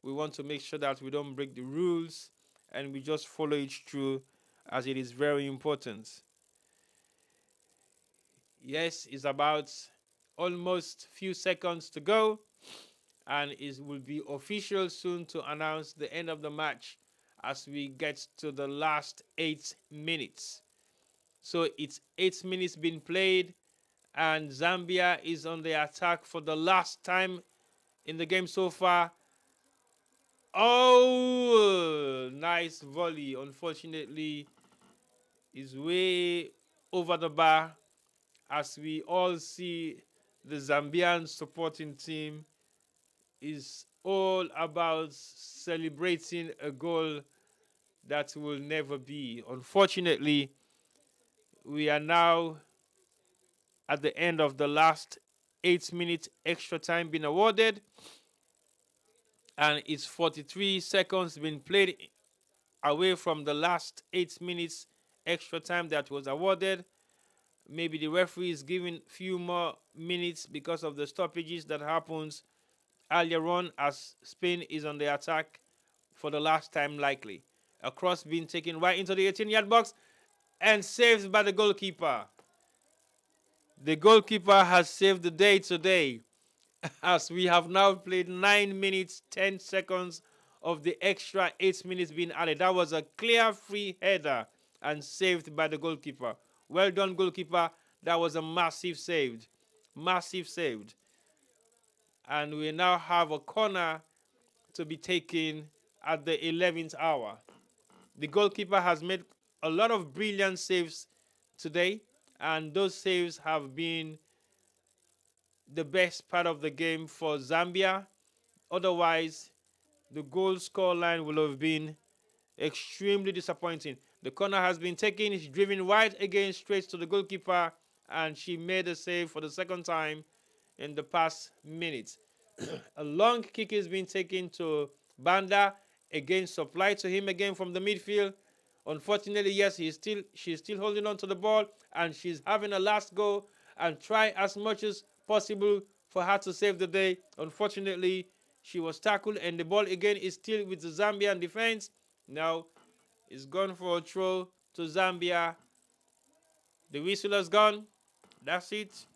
We want to make sure that we don't break the rules, and we just follow it through, as it is very important. Yes, it's about almost few seconds to go, and it will be official soon to announce the end of the match as we get to the last 8 minutes. So it's 8 minutes been played, and Zambia is on the attack for the last time in the game so far. Oh, nice volley. Unfortunately, is way over the bar, as we all see the Zambian supporting team is all about celebrating a goal that will never be. Unfortunately, we are now at the end of the last 8 minutes extra time being awarded, and it's 43 seconds been played away from the last 8 minutes extra time that was awarded. Maybe the referee is giving few more minutes because of the stoppages that happens earlier on, as Spain is on the attack for the last time likely. A cross being taken right into the 18-yard box and saved by the goalkeeper. The goalkeeper has saved the day today, as we have now played 9 minutes 10 seconds of the extra 8 minutes being added. That was a clear free header and saved by the goalkeeper. Well done, goalkeeper. That was a massive save. Massive save. And we now have a corner to be taken at the 11th hour. The goalkeeper has made a lot of brilliant saves today, and those saves have been the best part of the game for Zambia. Otherwise, the goal score line will have been extremely disappointing. The corner has been taken, it's driven wide again straight to the goalkeeper, and she made a save for the second time in the past minute. A long kick is being taken to Banda, again supplied to him again from the midfield. Unfortunately, yes, she's still holding on to the ball, and she's having a last go and try as much as possible for her to save the day. Unfortunately, she was tackled, and the ball again is still with the Zambian defense. Now it's gone for a throw to Zambia. The whistle has gone. That's it.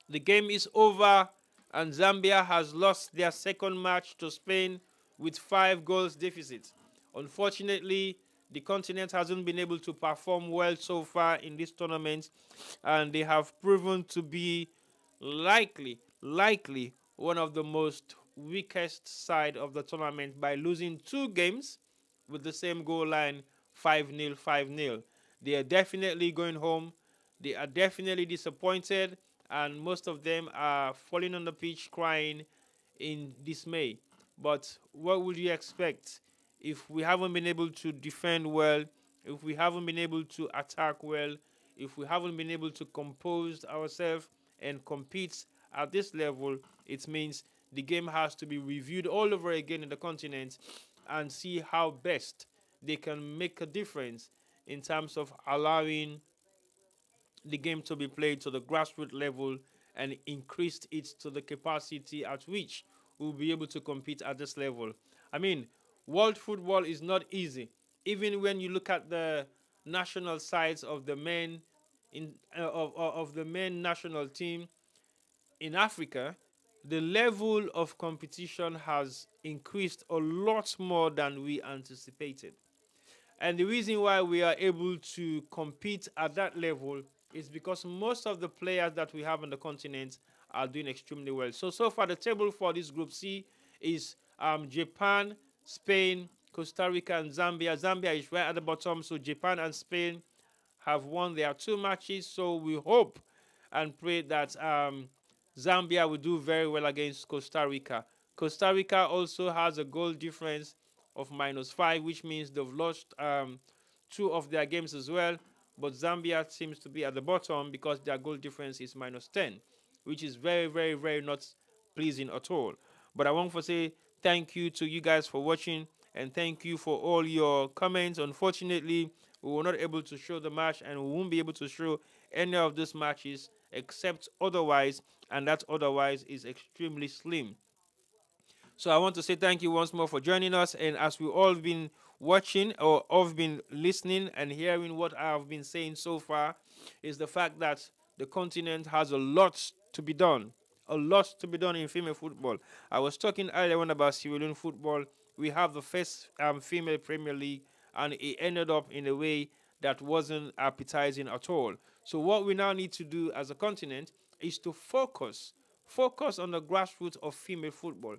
The game is over, and Zambia has lost their second match to Spain with 5 goals deficit. Unfortunately, the continent hasn't been able to perform well so far in this tournament, and they have proven to be likely one of the most weakest side of the tournament by losing 2 games with the same goal line, 5-0, 5-0. They are definitely going home. They are definitely disappointed, and most of them are falling on the pitch crying in dismay. But what would you expect if we haven't been able to defend well, if we haven't been able to attack well, if we haven't been able to compose ourselves and compete at this level? It means the game has to be reviewed all over again in the continent and see how best they can make a difference in terms of allowing the game to be played to the grassroots level and increased it to the capacity at which we'll be able to compete at this level. I mean, world football is not easy. Even when you look at the national sides of the men of the men national team in Africa, the level of competition has increased a lot more than we anticipated. And the reason why we are able to compete at that level is because most of the players that we have on the continent are doing extremely well. So far, the table for this Group C is Japan, Spain, Costa Rica, and Zambia. Zambia is right at the bottom, so Japan and Spain have won their 2 matches. So we hope and pray that Zambia will do very well against Costa Rica. Costa Rica also has a goal difference of -5, which means they've lost 2 of their games as well. But Zambia seems to be at the bottom because their goal difference is -10, which is very not pleasing at all. But I want to say thank you to you guys for watching, and thank you for all your comments. Unfortunately, we were not able to show the match, and we won't be able to show any of these matches except otherwise, and that otherwise is extremely slim. So I want to say thank you once more for joining us. And as we all been watching or have been listening and hearing what I have been saying so far, is the fact that the continent has a lot to be done. A lot to be done in female football. I was talking earlier on about Sierra Leone football. We have the first female Premier League, and it ended up in a way that wasn't appetizing at all. So what we now need to do as a continent is to focus on the grassroots of female football.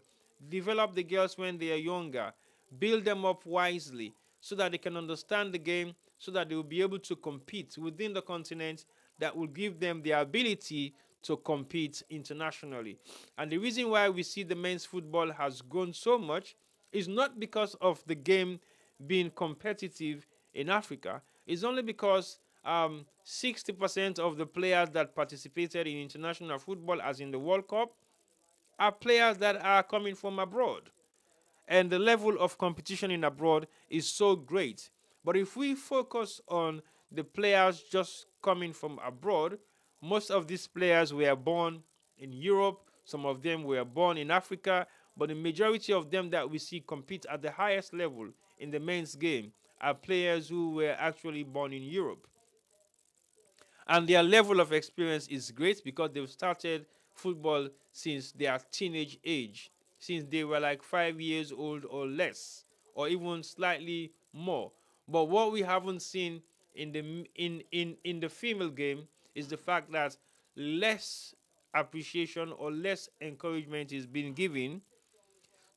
Develop the girls when they are younger. Build them up wisely so that they can understand the game, so that they will be able to compete within the continent, that will give them the ability to compete internationally. And the reason why we see the men's football has grown so much is not because of the game being competitive in Africa. It's only because 60% of the players that participated in international football, as in the World Cup, are players that are coming from abroad. And the level of competition in abroad is so great. But if we focus on the players just coming from abroad, most of these players were born in Europe, some of them were born in Africa, but the majority of them that we see compete at the highest level in the men's game are players who were actually born in Europe. And their level of experience is great because they've started football since their teenage age, since they were like 5 years old or less, or even slightly more. But what we haven't seen in the female game is the fact that less appreciation or less encouragement is being given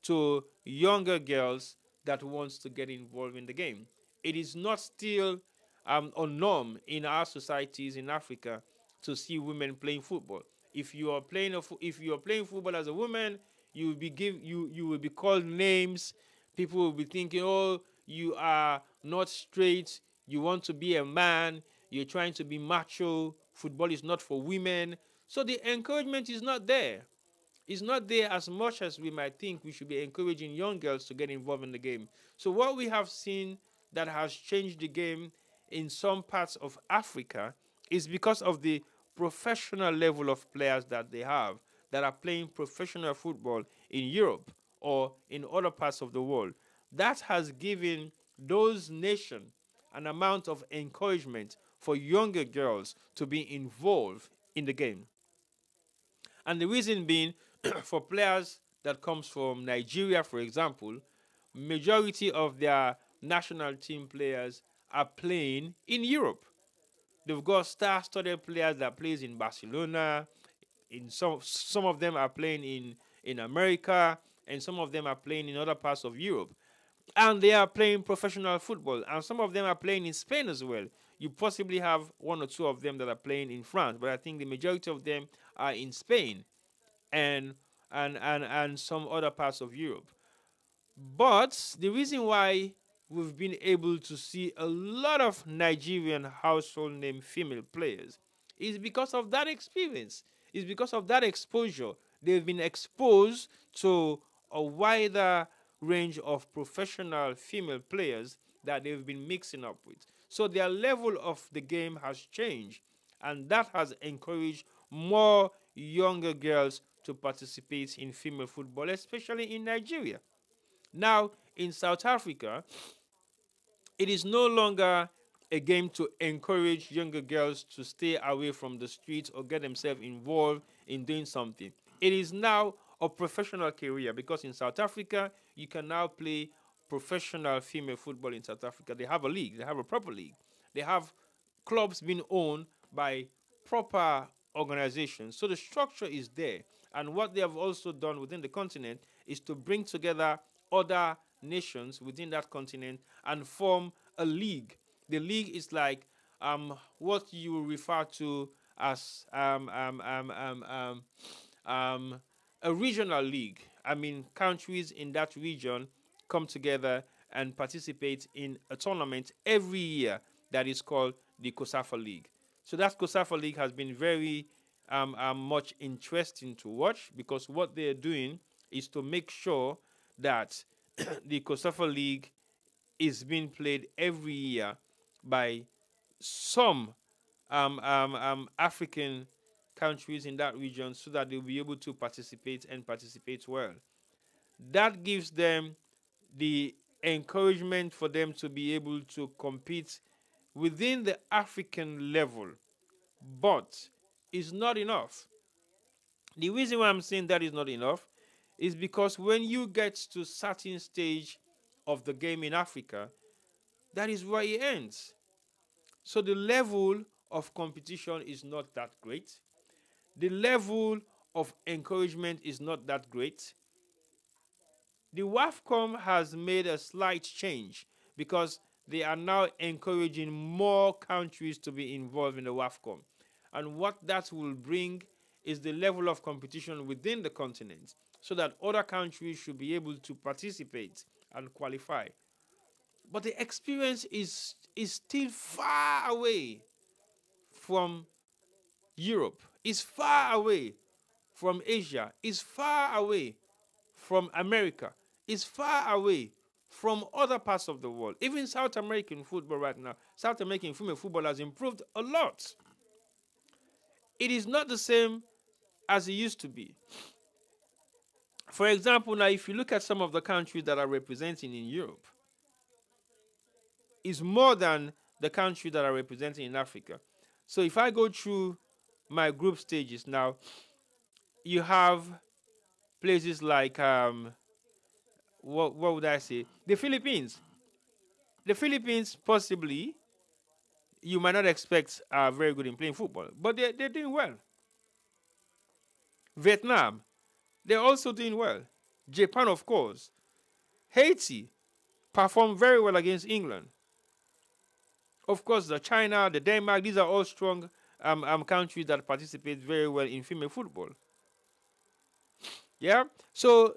to younger girls that wants to get involved in the game. It is not still a norm in our societies in Africa to see women playing football. If you are playing if you are playing football as a woman, you will be called names. People will be thinking, "Oh, you are not straight. You want to be a man. You're trying to be macho. Football is not for women." So the encouragement is not there. It's not there as much as we might think. We should be encouraging young girls to get involved in the game. So what we have seen that has changed the game in some parts of Africa is because of the professional level of players that they have that are playing professional football in Europe or in other parts of the world. That has given those nations an amount of encouragement for younger girls to be involved in the game. And the reason being, for players that comes from Nigeria, for example, majority of their national team players are playing in Europe. They've got star-studded players that plays in Barcelona. In some of them are playing in America, and some of them are playing in other parts of Europe. And they are playing professional football, and some of them are playing in Spain as well. You possibly have one or two of them that are playing in France, but I think the majority of them are in Spain and and some other parts of Europe. But the reason why we've been able to see a lot of Nigerian household name female players is because of that experience. It's because of that exposure. They've been exposed to a wider range of professional female players that they've been mixing up with. So their level of the game has changed, and that has encouraged more younger girls to participate in female football, especially in Nigeria. Now, in South Africa, it is no longer a game to encourage younger girls to stay away from the streets or get themselves involved in doing something. It is now a professional career because in South Africa, you can now play professional female football in South Africa. They have a league, they have a proper league. They have clubs being owned by proper organizations. So the structure is there. And what they have also done within the continent is to bring together other nations within that continent and form a league. The league is like what you refer to as a regional league. I mean, countries in that region come together and participate in a tournament every year that is called the COSAFA League. So that COSAFA League has been very much interesting to watch because what they're doing is to make sure that the COSAFA League is being played every year by some African countries in that region so that they'll be able to participate and participate well. That gives them the encouragement for them to be able to compete within the African level, but it's not enough. The reason why I'm saying that is not enough is because when you get to certain stage of the game in Africa, that is where it ends. So the level of competition is not that great. The level of encouragement is not that great. The WAFCOM has made a slight change because they are now encouraging more countries to be involved in the WAFCOM. And what that will bring is the level of competition within the continent so that other countries should be able to participate and qualify. But the experience is still far away from Europe, is far away from Asia, is far away from America, is far away from other parts of the world. Even South American football right now, South American female football has improved a lot. It is not the same as it used to be. For example, now if you look at some of the countries that are representing in Europe, it's more than the countries that are representing in Africa. So if I go through my group stages now, you have places like what would I say? The Philippines. The Philippines possibly you might not expect are very good in playing football, but they're doing well. Vietnam, they're also doing well. Japan, of course. Haiti performed very well against England. Of course, the China, the Denmark, these are all strong countries that participate very well in female football. Yeah? So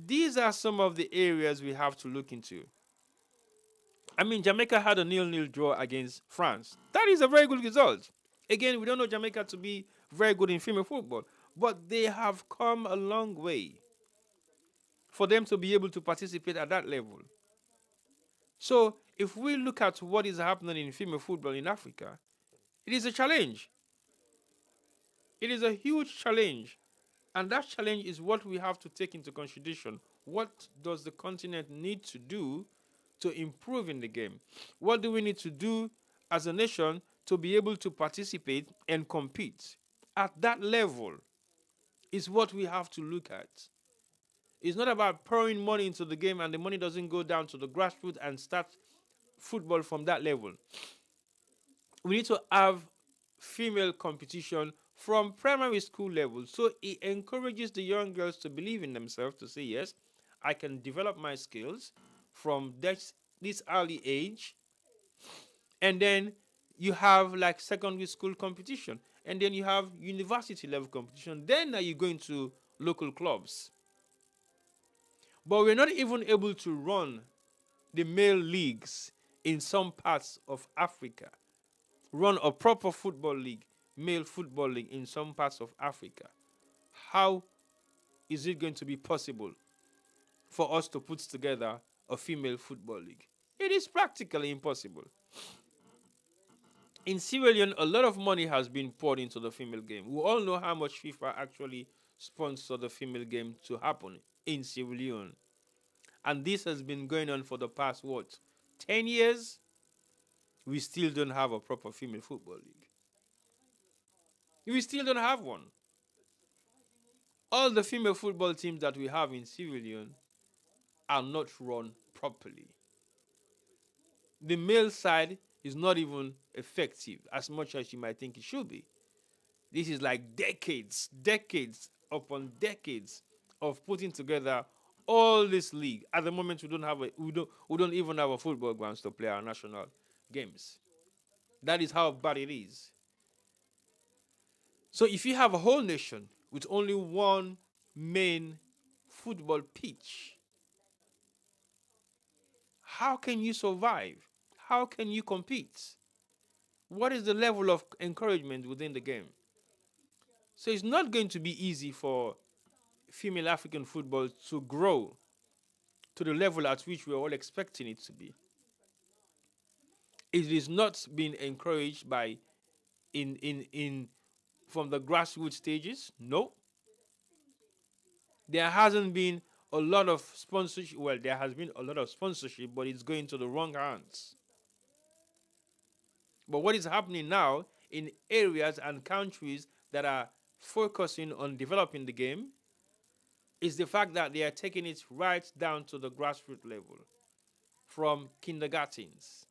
these are some of the areas we have to look into. I mean, Jamaica had a nil-nil draw against France. That is a very good result. Again, we don't know Jamaica to be very good in female football, but they have come a long way for them to be able to participate at that level. So, if we look at what is happening in female football in Africa, it is a challenge. It is a huge challenge. And that challenge is what we have to take into consideration. What does the continent need to do to improve in the game? What do we need to do as a nation to be able to participate and compete? At that level is what we have to look at. It's not about pouring money into the game and the money doesn't go down to the grassroots and start football from that level. We need to have female competition from primary school level. So it encourages the young girls to believe in themselves, to say, yes, I can develop my skills from this early age. And then you have like secondary school competition. And then you have university level competition. Then you go into local clubs. But we're not even able to run the male leagues in some parts of Africa. Run a proper football league, male football league in some parts of Africa. How is it going to be possible for us to put together a female football league? It is practically impossible. In Sierra Leone, a lot of money has been poured into the female game. We all know how much FIFA actually sponsored the female game to happen in Sierra Leone. And this has been going on for the past, 10 years? We still don't have a proper female football league. We still don't have one. All the female football teams that we have in Sierra Leone are not run properly. The male side is not even effective as much as you might think it should be. This is like decades upon decades of putting together all this league. At the moment, we don't even have a football grounds to play our national games. That is how bad it is. So if you have a whole nation with only one main football pitch, how can you survive? How can you compete? What is the level of encouragement within the game? So it's not going to be easy for female African football to grow to the level at which we're all expecting it to be. It is not being encouraged by in from the grassroots stages. No. There hasn't been a lot of sponsorship. Well, there has been a lot of sponsorship, but it's going to the wrong hands. But what is happening now in areas and countries that are focusing on developing the game is the fact that they are taking it right down to the grassroots level, from kindergartens,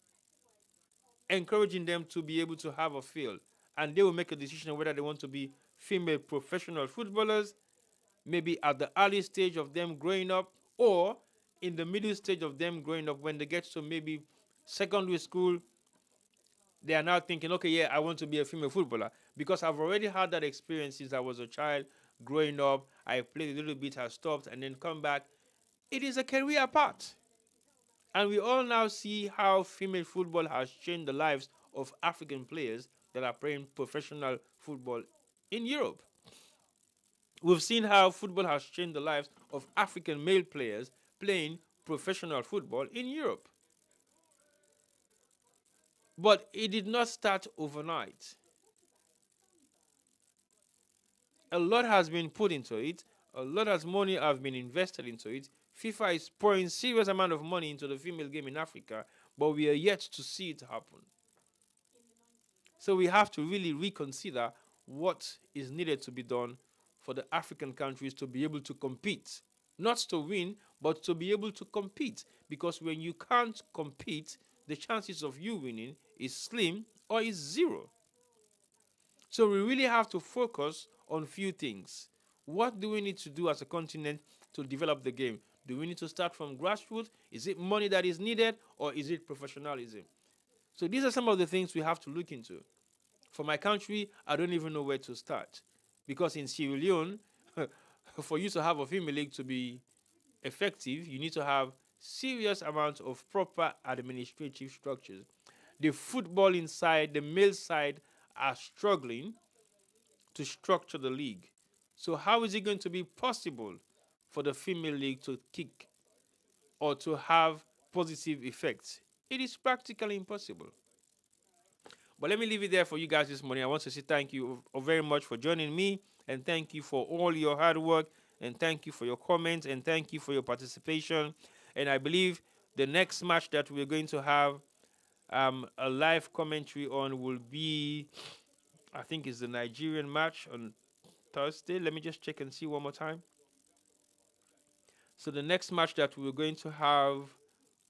encouraging them to be able to have a field, and they will make a decision whether they want to be female professional footballers, maybe at the early stage of them growing up, or in the middle stage of them growing up. When they get to maybe secondary school, they are now thinking, okay, yeah, I want to be a female footballer because I've already had that experience since I was a child growing up. I played a little bit, I stopped, and then come back. It is a career path. And we all now see how female football has changed the lives of African players that are playing professional football in Europe. We've seen how football has changed the lives of African male players playing professional football in Europe. But it did not start overnight. A lot has been put into it. A lot of money has been invested into it. FIFA is pouring serious amount of money into the female game in Africa, but we are yet to see it happen. So we have to really reconsider what is needed to be done for the African countries to be able to compete. Not to win, but to be able to compete. Because when you can't compete, the chances of you winning is slim or is zero. So we really have to focus on few things. What do we need to do as a continent to develop the game? Do we need to start from grassroots? Is it money that is needed, or is it professionalism? So these are some of the things we have to look into. For my country, I don't even know where to start. Because in Sierra Leone, for you to have a female league to be effective, you need to have serious amounts of proper administrative structures. The football inside, the male side, are struggling to structure the league. So how is it going to be possible for the female league to kick or to have positive effects? It is practically impossible. But let me leave it there for you guys this morning. I want to say thank you very much for joining me, and thank you for all your hard work, and thank you for your comments, and thank you for your participation. And I believe the next match that we're going to have a live commentary on will be, I think it's the Nigerian match on Thursday. Let me just check and see one more time. So the next match that we're going to have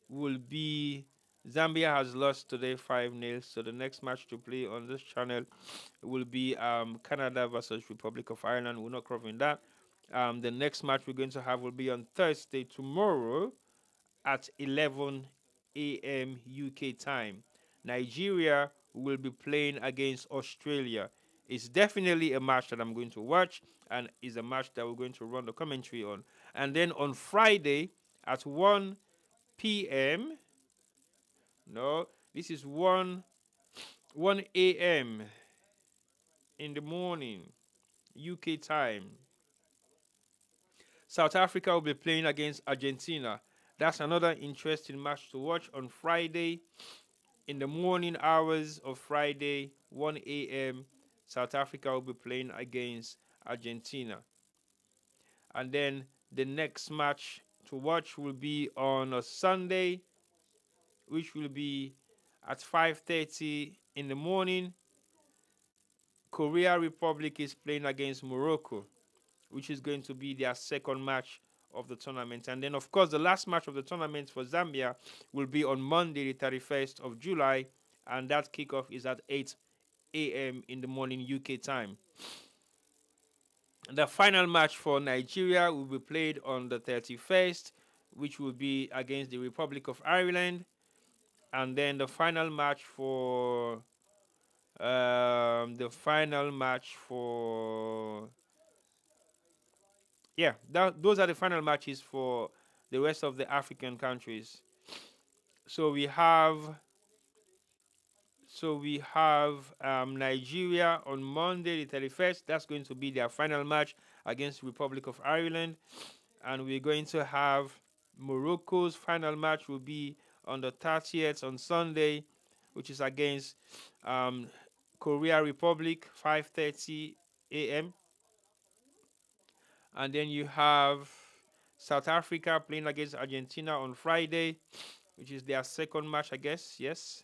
will be, Zambia has lost today 5-0. So the next match to play on this channel will be Canada versus Republic of Ireland. We're not covering that. The next match we're going to have will be on Thursday, tomorrow, at 11 a.m. UK time. Nigeria will be playing against Australia. It's definitely a match that I'm going to watch, and is a match that we're going to run the commentary on. And then on Friday at 1 p.m. No, this is 1 a.m. in the morning, UK time. South Africa will be playing against Argentina. That's another interesting match to watch on Friday. In the morning hours of Friday, 1 a.m., South Africa will be playing against Argentina. And then the next match to watch will be on a Sunday, which will be at 5:30 in the morning. Korea Republic is playing against Morocco, which is going to be their second match of the tournament. And then, of course, the last match of the tournament for Zambia will be on Monday, the 31st of July, and that kickoff is at 8 a.m. in the morning UK time. The final match for Nigeria will be played on the 31st, which will be against the Republic of Ireland. And then the final match for those are the final matches for the rest of the African countries. So we have Nigeria on Monday the 31st. That's going to be their final match against Republic of Ireland. And we're going to have Morocco's final match will be on the 30th on Sunday, which is against Korea Republic, 5:30 a.m. And then you have South Africa playing against Argentina on Friday, which is their second match, I guess. Yes.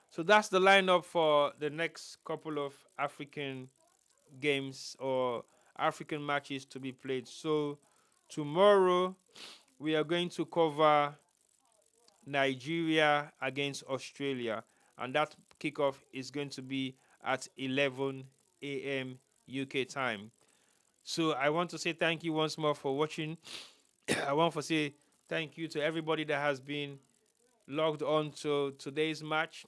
So that's the lineup for the next couple of African games or African matches to be played. So tomorrow we are going to cover Nigeria against Australia, and that kickoff is going to be at 11 a.m. UK time. So I want to say thank you once more for watching. I want to say thank you to everybody that has been logged on to today's match,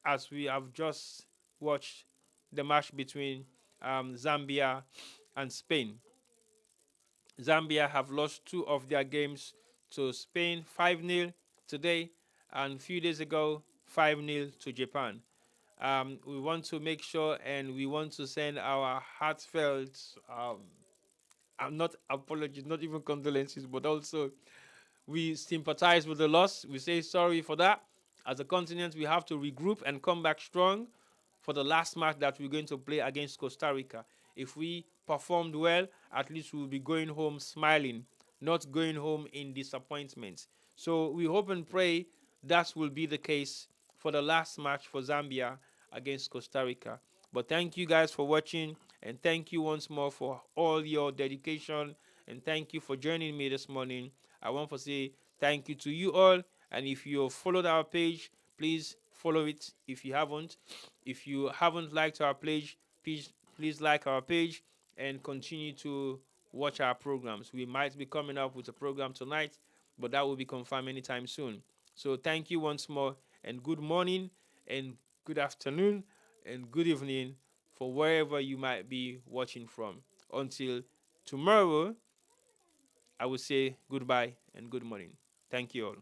as we have just watched the match between Zambia and Spain. Zambia have lost 2 of their games to Spain, 5-0 today, and a few days ago, 5-0 to Japan. We want to make sure, and we want to send our heartfelt, not apologies, not even condolences, but also we sympathize with the loss. We say sorry for that. As a continent, we have to regroup and come back strong for the last match that we're going to play against Costa Rica. If we performed well, at least we'll be going home smiling, not going home in disappointment. So we hope and pray that will be the case for the last match for Zambia against Costa Rica. But thank you guys for watching, and thank you once more for all your dedication, and thank you for joining me this morning. I want to say thank you to you all, and if you have followed our page, please follow follow it if you haven't. If you haven't liked our page, please like our page and continue to watch our programs. We might be coming up with a program tonight, but that will be confirmed anytime soon. So thank you once more, and good morning, and good afternoon, and good evening for wherever you might be watching from. Until tomorrow, I will say goodbye and good morning. Thank you all.